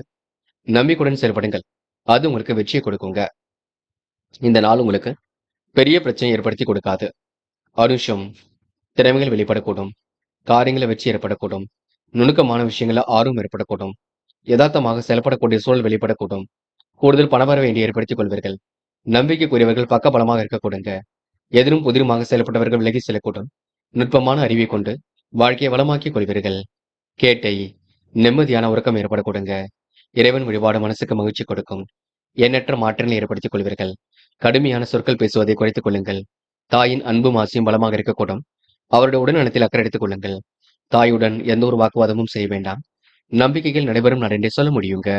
நம்பிக்கையுடன் செயல்படுங்கள். அது உங்களுக்கு வெற்றியை கொடுக்குங்க. இந்த நாள் உங்களுக்கு பெரிய பிரச்சனை ஏற்படுத்தி கொடுக்காது. அனுஷம். திறமைகள் வெளிப்படக்கூடும். காரியங்களை வெற்றி ஏற்படக்கூடும். நுணுக்கமான விஷயங்கள ஆர்வம் ஏற்படக்கூடும். யதார்த்தமாக செயல்படக்கூடிய சூழல் வெளிப்படக்கூடும். கூடுதல் பணவர வேண்டி ஏற்படுத்திக் கொள்வீர்கள். நம்பிக்கைக்குரியவர்கள் பக்கபலமாக இருக்கக்கூடுங்க. எதிரும் புதிருமாக செயல்பட்டவர்கள் விலகி செல்லக்கூடும். நுட்பமான அறிவை கொண்டு வாழ்க்கையை வளமாக்கிக் கொள்வீர்கள். கேட்டை நிம்மதியான உறக்கம் ஏற்படக்கூடுங்க. இறைவன் வழிபாடு மனசுக்கு மகிழ்ச்சி கொடுக்கும். எண்ணற்ற மாற்றங்களை ஏற்படுத்திக் கொள்வீர்கள். கடுமையான சொற்கள் பேசுவதை குறைத்துக் கொள்ளுங்கள். தாயின் அன்பும் ஆசையும் பலமாக இருக்கக்கூடும். அவருடைய உடல்நலத்தில் அக்கறை எடுத்துக் கொள்ளுங்கள். தாயுடன் எந்த ஒரு வாக்குவாதமும் செய்ய வேண்டாம். நம்பிக்கைகள் நடைபெறும் நடந்தே சொல்ல முடியுங்க.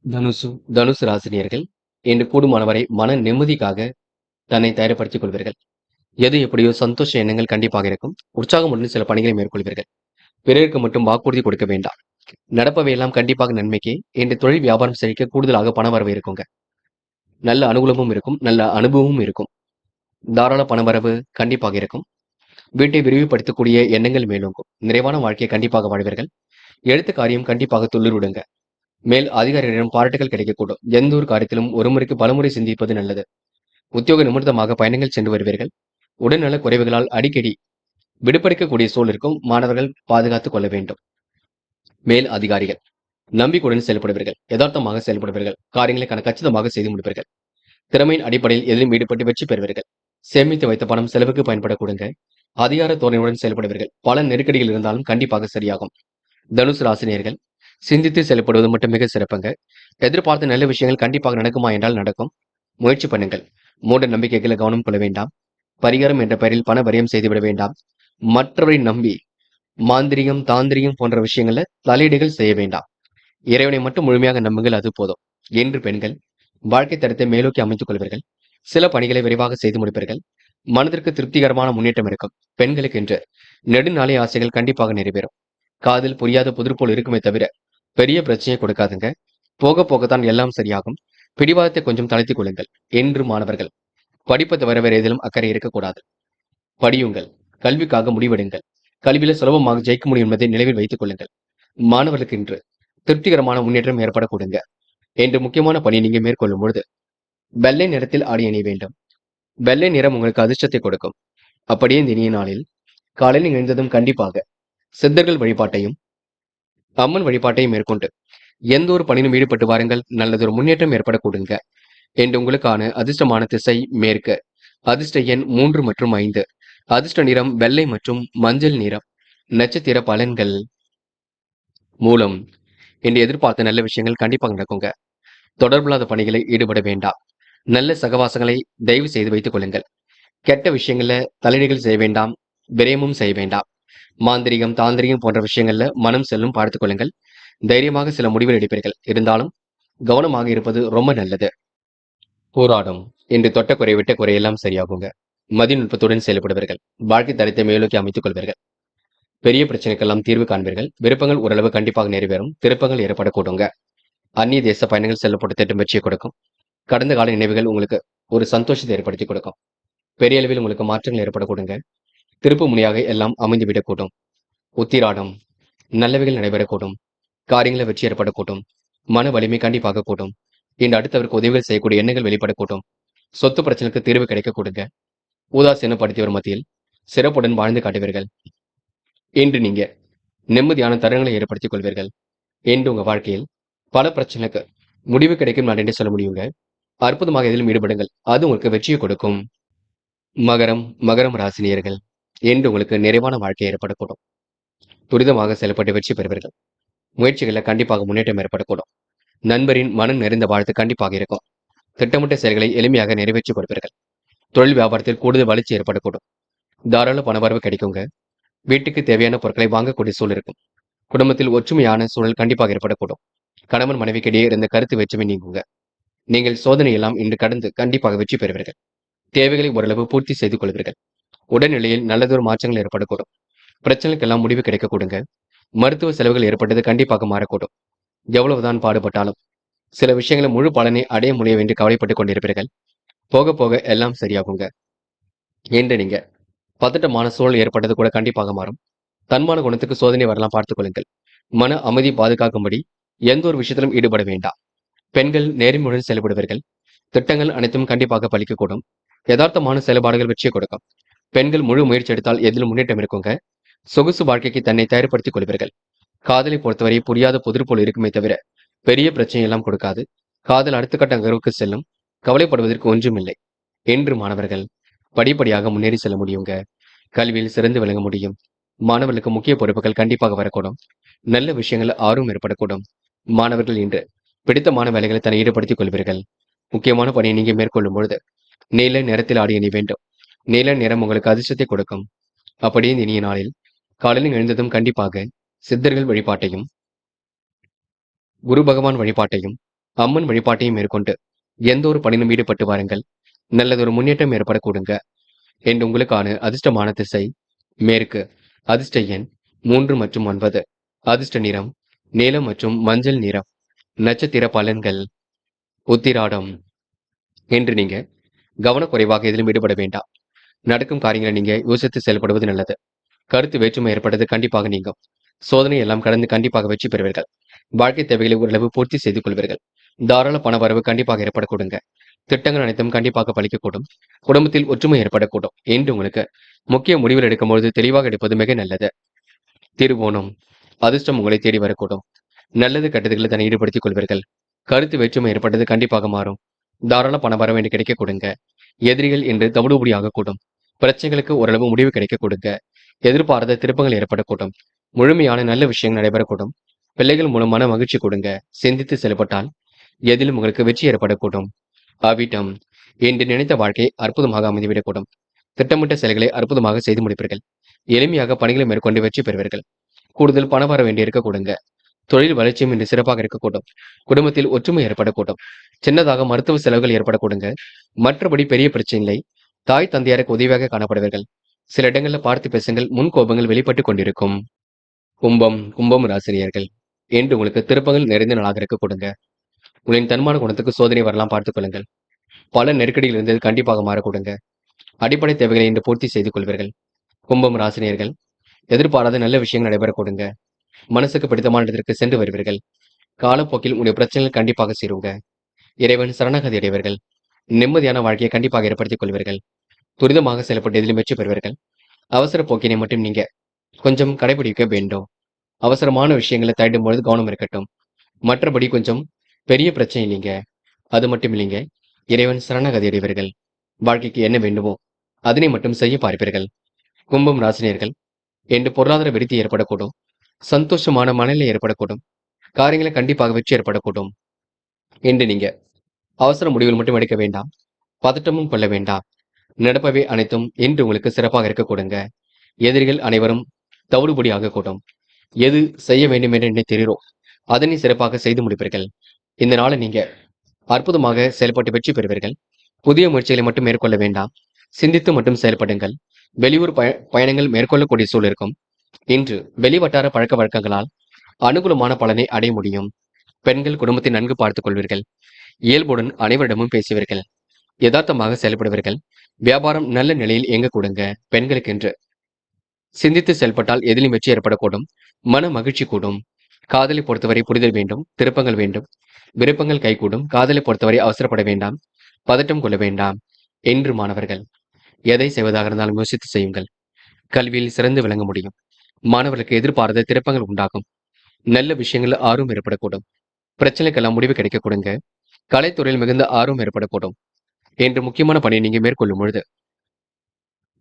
தனுசு தனுசு ராசினியர்கள் இன்று கூடுமானவரை மன நிம்மதிக்காக தன்னை தயார்படுத்திக் கொள்வீர்கள். எது எப்படியோ சந்தோஷ எண்ணங்கள் கண்டிப்பாக இருக்கும். உற்சாகமுடன் சில பணிகளை மேற்கொள்வீர்கள். பிறருக்கு மட்டும் வாக்குறுதி கொடுக்க வேண்டாம். நடப்பவை எல்லாம் கண்டிப்பாக நன்மைக்கு. இன்று தொழில் வியாபாரம் செழிக்க கூடுதலாக பண வரவு இருக்குங்க. நல்ல அனுகூலமும் இருக்கும். நல்ல அனுபவமும் இருக்கும். தாராள பணவரவு கண்டிப்பாக இருக்கும். வீட்டை விரிவுபடுத்தக்கூடிய எண்ணங்கள் மேலோங்கும். நிறைவான வாழ்க்கையை கண்டிப்பாக வாழ்வீர்கள். எழுத்து காரியம் கண்டிப்பாக துள்ளுருடுங்க. மேல் அதிகாரிகளிடம் பாராட்டுகள் கிடைக்கக்கூடும். எந்த ஒரு காரியத்திலும் ஒரு முறைக்கு பலமுறை சிந்திப்பது நல்லது. உத்தியோக நிமித்தமாக பயணங்கள் சென்று வருவீர்கள். உடல்நல குறைவுகளால் அடிக்கடி விடுபடிக்கக்கூடிய சூழல் இருக்கும். மாணவர்கள் பாதுகாத்துக் கொள்ள வேண்டும். மேல் அதிகாரிகள் நம்பிக்கையுடன் செயல்படுவீர்கள். யதார்த்தமாக செயல்படுவீர்கள். காரியங்களை கச்சிதமாக செய்து முடிப்பீர்கள். திறமையின் அடிப்படையில் எதிலும் ஈடுபட்டு வெற்றி பெறுவீர்கள். சேமித்து வைத்த பணம் செலவுக்கு பயன்படக்கூடுங்க. அதிகார தோரணையுடன் செயல்படுவீர்கள். பல நெருக்கடிகள் இருந்தாலும் கண்டிப்பாக சரியாகும். தனுசு ராசினியர்கள் சிந்தித்து செயல்படுவது மட்டும் மிக சிறப்புங்க. எதிர்பார்த்த நல்ல விஷயங்கள் கண்டிப்பாக நடக்குமா என்றால் நடக்கும். முயற்சி பண்ணுங்கள். மூட நம்பிக்கைகளை கவனம் கொள்ள வேண்டாம். பரிகாரம் என்ற பெயரில் பண வரியம் செய்துவிட வேண்டாம். மற்றவரை நம்பி மாந்திரிகம் தாந்திரிகம் போன்ற விஷயங்கள்ல தலையீடுகள் செய்ய வேண்டாம். இறைவனை மட்டும் முழுமையாக நம்புங்கள், அது போதும். என்று பெண்கள் வாழ்க்கை தரத்தை மேலோக்கி அமைத்துக் கொள்வீர்கள். சில பணிகளை விரைவாக செய்து முடிப்பீர்கள். மனதிற்கு திருப்திகரமான முன்னேற்றம் இருக்கும். பெண்களுக்கு என்று நெடுநாளை ஆசைகள் கண்டிப்பாக நிறைவேறும். காதில் புரியாத புதிர் போல் இருக்குமே தவிர பெரிய பிரச்சனையை கொடுக்காதுங்க. போக போகத்தான் எல்லாம் சரியாகும். பிடிவாதத்தை கொஞ்சம் தளர்த்திக் கொள்ளுங்கள். என்று மாணவர்கள் படிப்பை தவிர வேறு எதிலும் அக்கறை இருக்கக்கூடாது. படியுங்கள். கல்விக்காக முடிவெடுங்கள். கல்வியில சுலபமாக ஜெயிக்க முடியும் என்பதை நினைவில் வைத்துக் கொள்ளுங்கள். மாணவர்களுக்கு இன்று திருப்திகரமான முன்னேற்றம் ஏற்படக்கூடுங்க. என்று முக்கியமான பணி நீங்க மேற்கொள்ளும் பொழுது வெள்ளை நிறத்தில் ஆடை அணிய வேண்டும். வெள்ளை நிறம் உங்களுக்கு அதிர்ஷ்டத்தை கொடுக்கும். அப்படியே இந்த இனிய நாளில் காலையில் எழுந்ததும் கண்டிப்பாக சித்தர்கள் வழிபாட்டையும் அம்மன் வழிபாட்டையும் மேற்கொண்டு எந்த ஒரு பணியிலும் ஈடுபட்டு வாருங்கள். நல்லதொரு முன்னேற்றம் ஏற்படக்கூடுங்க. என்று உங்களுக்கான அதிர்ஷ்டமான திசை மேற்கு. அதிர்ஷ்ட எண் 3 மற்றும் 5. அதிர்ஷ்ட நிறம் வெள்ளை மற்றும் மஞ்சள் நிறம். நட்சத்திர பலன்கள். மூலம் என்று எதிர்பார்த்த நல்ல விஷயங்கள் கண்டிப்பாக நடக்குங்க. தொடர்பில்லாத பணிகளை ஈடுபட வேண்டாம். நல்ல சகவாசங்களை தயவு செய்து வைத்துக் கொள்ளுங்கள். கெட்ட விஷயங்கள்ல தலையீடுகள் செய்ய வேண்டாம். விரயமும் செய்ய வேண்டாம். மாந்திரிகம் தாந்திரிகம் போன்ற விஷயங்கள்ல மனம் செல்லும் பார்த்துக் கொள்ளுங்கள். தைரியமாக சில முடிவுகள் எடுப்பீர்கள். இருந்தாலும் கவனமாக இருப்பது ரொம்ப நல்லது. போராடும் என்று தொட்ட குறை விட்ட குறையெல்லாம் சரியாகுங்க. மதிநுட்பத்துடன் செயல்படுவீர்கள். வாழ்க்கை தரத்தை மேலோக்கி அமைத்துக் கொள்வீர்கள். பெரிய பிரச்சனைக்கெல்லாம் தீர்வு காண்பீர்கள். விருப்பங்கள் ஓரளவு கண்டிப்பாக நிறைவேறும். திருப்பங்கள் ஏற்படக்கூடுங்க. அந்நிய தேச பயணங்கள் செல்லப்பட்ட திட்டம் வெற்றியை கொடுக்கும். கடந்த கால நினைவுகள் உங்களுக்கு ஒரு சந்தோஷத்தை ஏற்படுத்தி கொடுக்கும். பெரிய அளவில் உங்களுக்கு மாற்றங்கள் ஏற்படக்கூடுங்க. திருப்பு முனையாக எல்லாம் அமைந்துவிடக்கூடும். உத்திராடம் நல்லவைகள் நடைபெறக்கூடும். காரியங்களை வெற்றி ஏற்படக்கூடும். மன வலிமை கண்டிப்பாக கூடும். இன்று அடுத்தவருக்கு உதவிகள் செய்யக்கூடிய எண்ணங்கள் வெளிப்படக்கூடும். சொத்து பிரச்சனைக்கு தீர்வு கிடைக்கக்கூடுங்க. உதாசீனப்படுத்தியவர் மத்தியில் சிறப்புடன் வாழ்ந்து காட்டுவீர்கள். இன்று நீங்க நிம்மதியான தருணங்களை ஏற்படுத்திக் கொள்வீர்கள். என்று உங்க வாழ்க்கையில் பல பிரச்சனைக்கு முடிவு கிடைக்கும் நான் என்று சொல்ல முடியுங்க. அற்புதமாக எதிலும் ஈடுபடுங்கள். அது உங்களுக்கு வெற்றியை கொடுக்கும். மகரம் ராசினியர்கள் என்று உங்களுக்கு நிறைவான வாழ்க்கை ஏற்படக்கூடும். துரிதமாக செயல்பட்டு வெற்றி பெறுவீர்கள். முயற்சிகளில் கண்டிப்பாக முன்னேற்றம் ஏற்படக்கூடும். நண்பரின் மனம் நிறைந்த வாழ்த்து கண்டிப்பாக இருக்கும். திட்டமிட்ட செயல்களை எளிமையாக நிறைவேற்றி கொடுப்பீர்கள். தொழில் வியாபாரத்தில் கூடுதல் வளர்ச்சி ஏற்படக்கூடும். தாராள பணவரவு கிடைக்குங்க. வீட்டுக்கு தேவையான பொருட்களை வாங்கக்கூடிய சூழல் இருக்கும். குடும்பத்தில் ஒற்றுமையான சூழல் கண்டிப்பாக ஏற்படக்கூடும். கணவன் மனைவிக்கிடையே இருந்த கருத்து வேற்றுமை நீங்குங்க. நீங்கள் சோதனை எல்லாம் இன்று கடந்து கண்டிப்பாக வெற்றி பெறுவீர்கள். தேவைகளை ஓரளவு பூர்த்தி செய்து கொள்வீர்கள். உடல்நிலையில் நல்லதொரு மாற்றங்கள் ஏற்படக்கூடும். பிரச்சனைக்கெல்லாம் முடிவு கிடைக்கக்கூடுங்க. மருத்துவ செலவுகள் ஏற்பட்டது கண்டிப்பாக மாறக்கூடும். எவ்வளவுதான் பாடுபட்டாலும் சில விஷயங்களை முழு பலனை அடைய முடியும் என்று கவலைப்பட்டுக் கொண்டிருப்பீர்கள். போக போக எல்லாம் சரியாகுங்க. என்று நீங்க பதட்டமான சூழல் ஏற்பட்டது கூட கண்டிப்பாக மாறும். தன்மான குணத்துக்கு சோதனை வரலாம் பார்த்துக் கொள்ளுங்கள். மன அமைதி பாதுகாக்கும்படி எந்த ஒரு விஷயத்திலும் ஈடுபட வேண்டாம். பெண்கள் நேர்மையுடன் செயல்படுவீர்கள். திட்டங்கள் அனைத்தும் கண்டிப்பாக பலிக்கக்கூடும். யதார்த்தமான செயல்பாடுகள் வெற்றியை கொடுக்கும். பெண்கள் முழு முயற்சி எடுத்தால் எதிலும் முன்னேற்றம் இருக்குங்க. சொகுசு வாழ்க்கைக்கு தன்னை தயார்படுத்திக் கொள்வீர்கள். காதலை பொறுத்தவரை புரியாத புதிர் போல் இருக்குமே தவிர பெரிய பிரச்சனை எல்லாம் கொடுக்காது. காதல் அடுத்த கட்ட நகர்வுக்கு செல்லும். கவலைப்படுவதற்கு ஒன்றுமில்லை என்று மாணவர்கள் படிப்படியாக முன்னேறி செல்ல முடியுங்க. கல்வியில் சிறந்து விளங்க முடியும். மாணவர்களுக்கு முக்கிய பொறுப்புகள் கண்டிப்பாக வரக்கூடும். நல்ல விஷயங்கள் ஆர்வம் ஏற்படக்கூடும். மாணவர்கள் இன்று பிடித்தமான வேலைகளை தன்னை ஈடுபடுத்திக் கொள்வீர்கள். முக்கியமான பணியை நீங்க மேற்கொள்ளும் பொழுது நீல நிறத்தில் ஆடை அணி வேண்டும். நீல நிறம் உங்களுக்கு அதிர்ஷ்டத்தை கொடுக்கும். அப்படியே இந்த இனிய நாளில் காலையில் எழுந்ததும் கண்டிப்பாக சித்தர்கள் வழிபாட்டையும், குரு பகவான் வழிபாட்டையும், அம்மன் வழிபாட்டையும் மேற்கொண்டு எந்த ஒரு பணியிலும் ஈடுபட்டு வாருங்கள். நல்லதொரு முன்னேற்றம் ஏற்படக்கூடுங்க. என்று உங்களுக்கான அதிர்ஷ்டமான திசை மேற்கு. அதிர்ஷ்ட எண் 3 மற்றும் 9. அதிர்ஷ்ட நிறம் நீலம் மற்றும் மஞ்சள் நிறம். நட்சத்திர பலன்கள். உத்திராடம். என்று நீங்க கவனக்குறைவாக எதிலும் ஈடுபட வேண்டாம். நடக்கும் காரியங்களை நீங்க யோசித்து செயல்படுவது நல்லது. கருத்து வேற்றுமை ஏற்பட்டது கண்டிப்பாக நீங்கும். சோதனை எல்லாம் கடந்து கண்டிப்பாக வெற்றி பெறுவீர்கள். வாழ்க்கை தேவைகளை ஓரளவு பூர்த்தி செய்து கொள்வீர்கள். தாராள பண வரவு கண்டிப்பாக ஏற்படக்கூடுங்க. திட்டங்கள் அனைத்தும் கண்டிப்பாக பலிக்கக்கூடும். குடும்பத்தில் ஒற்றுமை ஏற்படக்கூடும் என்று உங்களுக்கு முக்கிய முடிவுகள் எடுக்கும்பொழுது தெளிவாக எடுப்பது மிக நல்லது. திருவோணம். அதிர்ஷ்டம் உங்களை தேடி வரக்கூடும். நல்லது கெட்டதுகளை தன்னை ஈடுபடுத்திக் கொள்வீர்கள். கருத்து வேற்றுமை ஏற்பட்டது கண்டிப்பாக மாறும். தாராள பண வரவு என்று கிடைக்க கொடுங்க. எதிரிகள் என்று தவிடுபடியாக கூடும். பிரச்சனைகளுக்கு ஓரளவு முடிவு கிடைக்க கொடுங்க. எதிர்பாராத திருப்பங்கள் ஏற்படக்கூடும். முழுமையான நல்ல விஷயங்கள் நடைபெறக்கூடும். பிள்ளைகள் மூலம் மன மகிழ்ச்சி கொடுங்க. சிந்தித்து செயல்பட்டால் எதிலும் உங்களுக்கு வெற்றி ஏற்படக்கூடும். அவிட்டம். என்று நினைத்த வாழ்க்கை அற்புதமாக அமைந்துவிடக்கூடும். திட்டமிட்ட செயல்களை அற்புதமாக செய்து முடிப்பீர்கள். எளிமையாக பணிகளை மேற்கொண்டு வெற்றி பெறுவீர்கள். கூடுதல் பணம் வர வேண்டி இருக்க கொடுங்க. தொழில் வளர்ச்சியும் இன்று சிறப்பாக இருக்கக்கூடும். குடும்பத்தில் ஒற்றுமை ஏற்படக்கூடும். சின்னதாக மருத்துவ செலவுகள் ஏற்படக்கூடுங்க. மற்றபடி பெரிய பிரச்சனை இல்லை. தாய் தந்தையாருக்கு உதவியாக காணப்படுவீர்கள். சில இடங்கள்ல பார்த்து பேசுங்கள். முன் கோபங்கள் வெளிப்பட்டு கொண்டிருக்கும். கும்பம் ராசினியர்கள். என்று உங்களுக்கு திருப்பங்கள் நிறைந்த நாளாக இருக்க கொடுங்க. உங்களின் தன்மான குணத்துக்கு சோதனை வரலாம் பார்த்துக் கொள்ளுங்கள். பல நெருக்கடியில் இருந்தது கண்டிப்பாக மாறக்கூடுங்க. அடிப்படை தேவைகளை இன்று பூர்த்தி செய்து கொள்வீர்கள். கும்பம் ராசினியர்கள். எதிர்பாராத நல்ல விஷயங்கள் நடைபெற கொடுங்க. மனசுக்கு பிடித்தமான இடத்திற்கு சென்று வருவீர்கள். காலப்போக்கில் உங்களுடைய பிரச்சனைகள் கண்டிப்பாக சீருங்க. இறைவன் சரணாகதி அடைவீர்கள். நிம்மதியான வாழ்க்கையை கண்டிப்பாக ஏற்படுத்திக் கொள்வீர்கள். துரிதமாக செயல்பட்டு எதிலும் வெற்றி பெறுவீர்கள். அவசர போக்கினை மட்டும் நீங்க கொஞ்சம் கடைபிடிக்க வேண்டும். அவசரமான விஷயங்களை தள்ளிடும் பொழுது கவனம் இருக்கட்டும். மற்றபடி கொஞ்சம் பெரிய பிரச்சனை இல்லைங்க. அது மட்டும் இல்லைங்க. இறைவன் சரணாகதி அடைவீர்கள். வாழ்க்கைக்கு என்ன வேண்டுமோ அதனை மட்டும் செய்ய பார்ப்பீர்கள். கும்பம் ராசினியர்கள். என்று பொருளாதார விருத்தி ஏற்படக்கூடும். சந்தோஷமான மனநிலை ஏற்படக்கூடும். காரியங்களை கண்டிப்பாக வெற்றி ஏற்படக்கூடும். என்று நீங்க அவசர முடிவுகள் மட்டும் எடுக்க வேண்டாம். பதட்டமும் கொள்ள வேண்டாம். நடப்பவை அனைத்தும் இன்று உங்களுக்கு சிறப்பாக இருக்க கொடுங்க. எதிரிகள் அனைவரும் தவிடுபடியாக கூடும். எது செய்ய வேண்டும் என்று நினைத்தீரோ அதனை சிறப்பாக செய்து முடிப்பீர்கள். இந்த நாளை நீங்க அற்புதமாக செயல்பட்டு வெற்றி பெறுவீர்கள். புதிய முயற்சிகளை மட்டும் மேற்கொள்ள வேண்டாம். சிந்தித்து மட்டும் செயல்படுங்கள். வெளியூர் பயணங்கள் மேற்கொள்ளக்கூடிய சூழல் இருக்கும். இன்று வெளிவட்டார பழக்க வழக்கங்களால் அனுகூலமான பலனை அடைய முடியும். பெண்கள் குடும்பத்தை நன்கு பார்த்துக் கொள்வீர்கள். இயல்புடன் அனைவரிடமும் பேசுவீர்கள். யதார்த்தமாக செயல்படுவீர்கள். வியாபாரம் நல்ல நிலையில் இயங்க கொடுங்க. பெண்களுக்கென்று சிந்தித்து செயல்பட்டால் எதிலும் வெற்றி ஏற்படக்கூடும். மன மகிழ்ச்சி கூடும். காதலை பொறுத்தவரை புரிதல் வேண்டும். திருப்பங்கள் வேண்டும். விருப்பங்கள் கைகூடும். காதலை பொறுத்தவரை அவசரப்பட வேண்டாம். பதட்டம் கொள்ள வேண்டாம். என்று மாணவர்கள் எதை செய்வதாக இருந்தாலும் யோசித்து செய்யுங்கள். கல்வியில் சிறந்து விளங்க முடியும். மாணவர்களுக்கு எதிர்பாராத திருப்பங்கள் உண்டாகும். நல்ல விஷயங்கள் ஆர்வம் ஏற்படக்கூடும். பிரச்சனைக்கெல்லாம் முடிவு கிடைக்க கொடுங்க. கலைத்துறையில் மிகுந்த ஆர்வம் ஏற்படக்கூடும். என்று முக்கியமான பணியை நீங்க மேற்கொள்ளும் பொழுது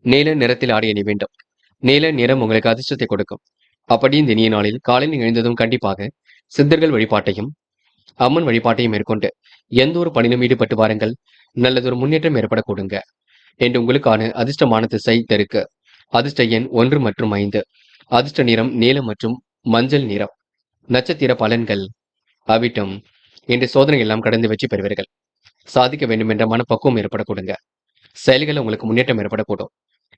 நீல நிறத்தில் ஆடை அணி வேண்டும். நீல நிறம் உங்களுக்கு அதிர்ஷ்டத்தை கொடுக்கும். அப்படி இந்த இனிய நாளில் காலையில் எழுந்ததும் கண்டிப்பாக சித்தர்கள் வழிபாட்டையும், அம்மன் வழிபாட்டையும் மேற்கொண்டு எந்த ஒரு பணியிலும் ஈடுபட்டு வாருங்கள். நல்லதொரு முன்னேற்றம் ஏற்படக்கூடுங்க. என்று உங்களுக்கான அதிர்ஷ்டமான திசை தெற்கு. அதிர்ஷ்ட எண் 1 மற்றும் 5. அதிர்ஷ்ட நிறம் நீலம் மற்றும் மஞ்சள் நிறம். நட்சத்திர பலன்கள். அவிட்டம். இன்று சோதனை எல்லாம் கடந்து வெற்றி பெறுவீர்கள். சாதிக்க வேண்டும் என்ற மனப்பக்குவம் ஏற்படக்கூடுங்க. செயல்கள் உங்களுக்கு முன்னேற்றம் ஏற்படக்கூடும்.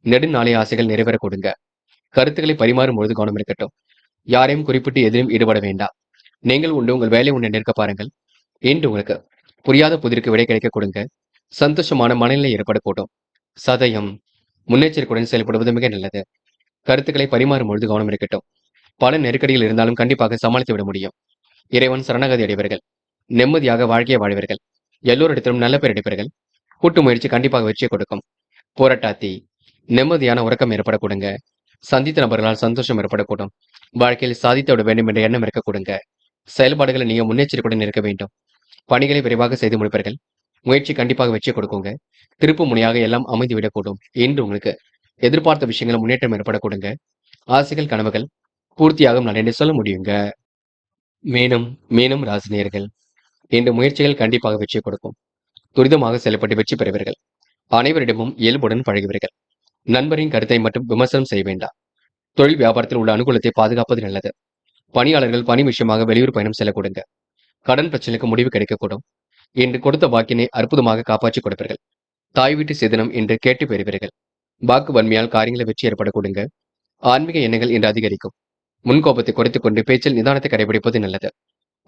நெடுநாளைய ஆசைகள் நிறைவேற கொடுங்க. கருத்துக்களை பரிமாறும் பொழுது கவனம் இருக்கட்டும். யாரையும் குறிப்பிட்டு எதிலும் ஈடுபட வேண்டாம். நீங்கள் உண்டு உங்கள் வேலை உண்டு நிற்க பாருங்கள். இன்று உங்களுக்கு புரியாத புதிருக்கு விடை கிடைக்க கொடுங்க. சந்தோஷமான மனநிலை ஏற்படக்கூடும். சதயம். முன்னெச்சரிக்கையுடன் செயல்படுவது மிக நல்லது. கருத்துக்களை பரிமாறும் பொழுது கவனம் இருக்கட்டும். பல நெருக்கடிகள் இருந்தாலும் கண்டிப்பாக சமாளித்து விட முடியும். இறைவன் சரணாகதி அடைவீர்கள். நிம்மதியாக வாழ்க்கையை வாழ்வீர்கள். எல்லோரிடத்திலும் நல்ல பேர் எடுப்பீர்கள். கூட்டு முயற்சி கண்டிப்பாக வெற்றியை கொடுக்கும். போராட்டாத்தி. நிம்மதியான உறக்கம் ஏற்படக்கூடுங்க. சந்தித்த நபர்களால் சந்தோஷம் ஏற்படக்கூடும். வாழ்க்கையில் சாதித்து விட வேண்டும் என்ற எண்ணம் இருக்க கொடுங்க. செயல்பாடுகளை நீங்க முன்னெச்சரிக்கையுடன் இருக்க வேண்டும். பணிகளை விரைவாக செய்து முடிப்பீர்கள். முயற்சி கண்டிப்பாக வெற்றி கொடுக்குங்க. திருப்பு முனையாக எல்லாம் அமைந்து விடக்கூடும். இன்று உங்களுக்கு எதிர்பார்த்த விஷயங்கள் முன்னேற்றம் ஏற்படக்கூடுங்க. ஆசைகள், கனவுகள் பூர்த்தியாகும் நாள் என்று சொல்ல முடியுங்க. மீனம் மீனம் ராசினியர்கள், இன்று முயற்சிகள் கண்டிப்பாக வெற்றி கொடுக்கும். துரிதமாக செயல்பட்டு வெற்றி பெறுவீர்கள். அனைவரிடமும் இயல்புடன் பழகுவீர்கள். நண்பரின் கருத்தை மட்டும் விமர்சனம் செய்ய வேண்டாம். தொழில் வியாபாரத்தில் உள்ள அனுகூலத்தை பாதுகாப்பது நல்லது. பணியாளர்கள் பணி விஷயமாக வெளியூர் பயணம் செல்ல கொடுங்க. கடன் பிரச்சனைக்கு முடிவு கிடைக்கக்கூடும். இன்று கொடுத்த வாக்கினை அற்புதமாக காப்பாற்றி கொடுப்பீர்கள். தாய் வீட்டு சேதனம் என்று கேட்டு பெறுவீர்கள். வாக்கு வன்மையால் காரியங்களை வெற்றி ஏற்பட கொடுங்க. ஆன்மீக எண்ணங்கள் இன்று அதிகரிக்கும். முன்கோபத்தை குறைத்துக் கொண்டு பேச்சில் நிதானத்தை கடைபிடிப்பது நல்லது.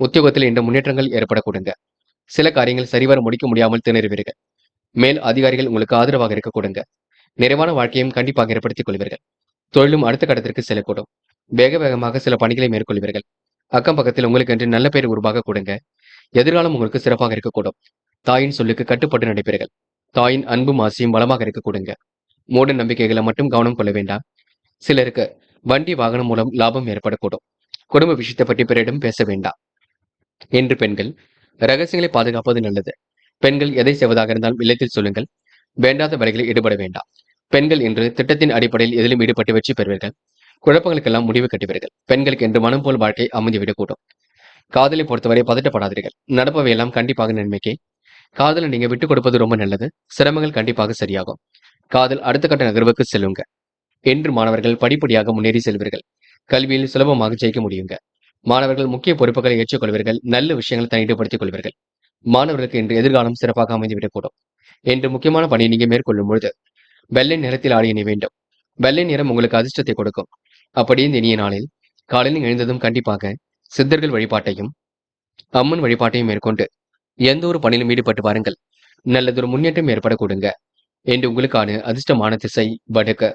உத்தியோகத்தில் இன்று முன்னேற்றங்கள் ஏற்பட கொடுங்க. சில காரியங்கள் சரிவர முடிக்க முடியாமல் திணறுவீர்கள். மேல் அதிகாரிகள் உங்களுக்கு ஆதரவாக இருக்க கொடுங்க. நிறைவான வாழ்க்கையும் கண்டிப்பாக ஏற்படுத்திக் கொள்வீர்கள். தொழிலும் அடுத்த கட்டத்திற்கு செல்லக்கூடும். வேக வேகமாக சில பணிகளை மேற்கொள்வீர்கள். அக்கம் பக்கத்தில் உங்களுக்கு என்று நல்ல பெயர் உருவாக கொடுங்க. எதிர்காலம் உங்களுக்கு சிறப்பாக இருக்கக்கூடும். தாயின் சொல்லுக்கு கட்டுப்பட்டு நடைபெறுங்கள். தாயின் அன்பும் ஆசையும் பலமாக இருக்க கொடுங்க. மூட நம்பிக்கைகளை மட்டும் கவனம் கொள்ள வேண்டாம். சிலருக்கு வண்டி வாகனம் மூலம் லாபம் ஏற்படக்கூடும். குடும்ப விஷயத்தை பற்றி பிறரிடம் பேச வேண்டாம். என்று பெண்கள் ரகசியங்களை பாதுகாப்பது நல்லது. பெண்கள் எதை செய்வதாக இருந்தாலும் இல்லத்தில் சொல்லுங்கள். வேண்டாத வேலைகளில் ஈடுபட வேண்டாம். பெண்கள் இன்று திட்டத்தின் அடிப்படையில் எதிலும் ஈடுபட்டு வெற்றி பெறுவீர்கள். குழப்பங்களுக்கெல்லாம் முடிவு கட்டுவீர்கள். பெண்களுக்கு என்று மனம் போல் வாழ்க்கை அமைந்துவிடக்கூடும். காதலை பொறுத்தவரை பதட்டப்படாதீர்கள். நடப்பவையெல்லாம் கண்டிப்பாக நன்மைக்கே. காதலை நீங்க விட்டுக் கொடுப்பது ரொம்ப நல்லது. சிரமங்கள் கண்டிப்பாக சரியாகும். காதல் அடுத்த கட்ட நகர்வுக்கு செல்லுங்க. என்று மாணவர்கள் படிப்படியாக முன்னேறி செல்வீர்கள். கல்வியில் சுலபமாக ஜெயிக்க முடியுங்க. மாணவர்கள் முக்கிய பொறுப்புகளை ஏற்றுக்கொள்வீர்கள். நல்ல விஷயங்களை தனிப்படுத்திக் கொள்வீர்கள். மாணவர்களுக்கு இன்று எதிர்காலம் சிறப்பாக அமைந்துவிடக்கூடும். என்று முக்கியமான பணியை நீங்க மேற்கொள்ளும் பொழுது வெள்ளை நிறத்தில் ஆடை அணி வேண்டும். வெள்ளை நிறம் உங்களுக்கு அதிர்ஷ்டத்தை கொடுக்கும். அப்படி இந்த இனிய நாளில் காலையில் எழுந்ததும் கண்டிப்பாக சித்தர்கள் வழிபாட்டையும் அம்மன் வழிபாட்டையும் மேற்கொண்டு எந்த ஒரு பணியிலும் ஈடுபட்டு பாருங்கள். நல்லதொரு முன்னேற்றம் ஏற்பட கொடுங்க. என்று உங்களுக்கான அதிர்ஷ்டமான திசை வடக்கு.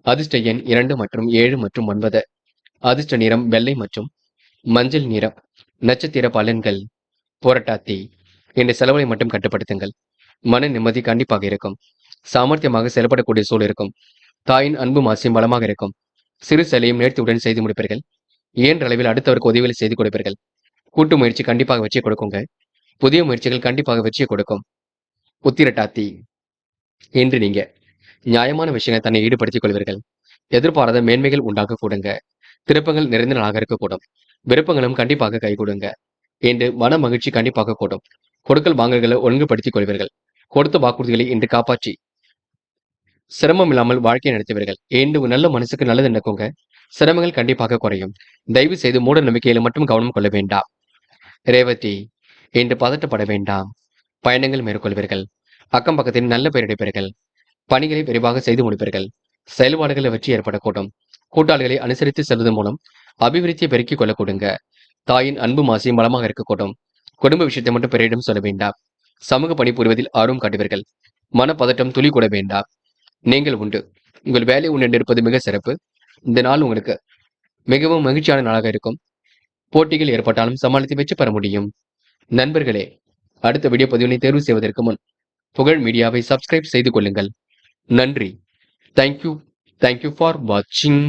அதிர்ஷ்ட எண் 2 மற்றும் 7 மற்றும் 9. அதிர்ஷ்ட நிறம் வெள்ளை மற்றும் மஞ்சள் நிறம். நட்சத்திர பலன்கள் புரட்டாத்தி. என்ற செலவுகளை மட்டும் கட்டுப்படுத்துங்கள். மன நிம்மதி கண்டிப்பாக இருக்கும். சாமர்த்தியமாக செயல்படக்கூடிய சூழல் இருக்கும். தாயின் அன்பும் ஆசையும் பலமாக இருக்கும். சிறு செயலையும் நேர்த்தியுடன் செய்து முடிப்பீர்கள். இயன்ற அளவில் அடுத்தவருக்கு உதவிகளை செய்து கொடுப்பீர்கள். கூட்டு முயற்சி கண்டிப்பாக வெற்றியை கொடுக்குங்க. புதிய முயற்சிகள் கண்டிப்பாக வெற்றியை கொடுக்கும். உத்திரட்டாத்தி. இன்று நீங்க நியாயமான விஷயங்களை தன்னை ஈடுபடுத்திக் கொள்வீர்கள். எதிர்பாராத மேன்மைகள் உண்டாக கூடுங்க. திருப்பங்கள் நிறைந்த நாளாக இருக்கக்கூடும். விருப்பங்களும் கண்டிப்பாக கை கொடுங்க. இன்று மன மகிழ்ச்சி கண்டிப்பாக கூடும். கொடுக்கல் வாங்கல்களை ஒழுங்குபடுத்திக் கொள்வீர்கள். கொடுத்த வாக்குறுதிகளை இன்று காப்பாற்றி சிரமம் இல்லாமல் வாழ்க்கையை நடத்துவீர்கள். இன்று நல்ல மனசுக்கு நல்லது நடக்குங்க. சிரமங்கள் கண்டிப்பாக குறையும். தயவு செய்து மூட நம்பிக்கையில மட்டும் கவனம் கொள்ள வேண்டாம். ரேவதி, இன்று பதட்டப்பட வேண்டாம். பயணங்கள் மேற்கொள்வீர்கள். அக்கம் பக்கத்தில் நல்ல பெயர் எடுப்பீர்கள். பணிகளை விரைவாக செய்து முடிப்பீர்கள். செயல்பாடுகளில் வெற்றி ஏற்படக்கூடும். கூட்டாளிகளை அனுசரித்து செல்வதன் மூலம் அபிவிருத்தியை பெருக்கிக் கொள்ள கொடுங்க. தாயின் அன்பும் ஆசையும் பலமாக இருக்கக்கூடும். குடும்ப விஷயத்தை மட்டும் பிறரிடம் சொல்ல வேண்டாம். சமூக பணி புரிவதில் ஆர்வம் காட்டுவீர்கள். மனப்பதட்டம் துளி கூட வேண்டாம். நீங்கள் உண்டு. உங்கள் வேலை உண்டு இருப்பது மிக சிறப்பு. இந்த நாள் உங்களுக்கு மிகவும் மகிழ்ச்சியான நாளாக இருக்கும். போட்டிகள் ஏற்பட்டாலும் சமாளித்து வெற்றி பெற முடியும். நண்பர்களே, அடுத்த வீடியோ பதிவினை தேர்வு செய்வதற்கு முன் புகழ் மீடியாவை சப்ஸ்கிரைப் செய்து கொள்ளுங்கள். நன்றி. தேங்க்யூ ஃபார் வாட்சிங்.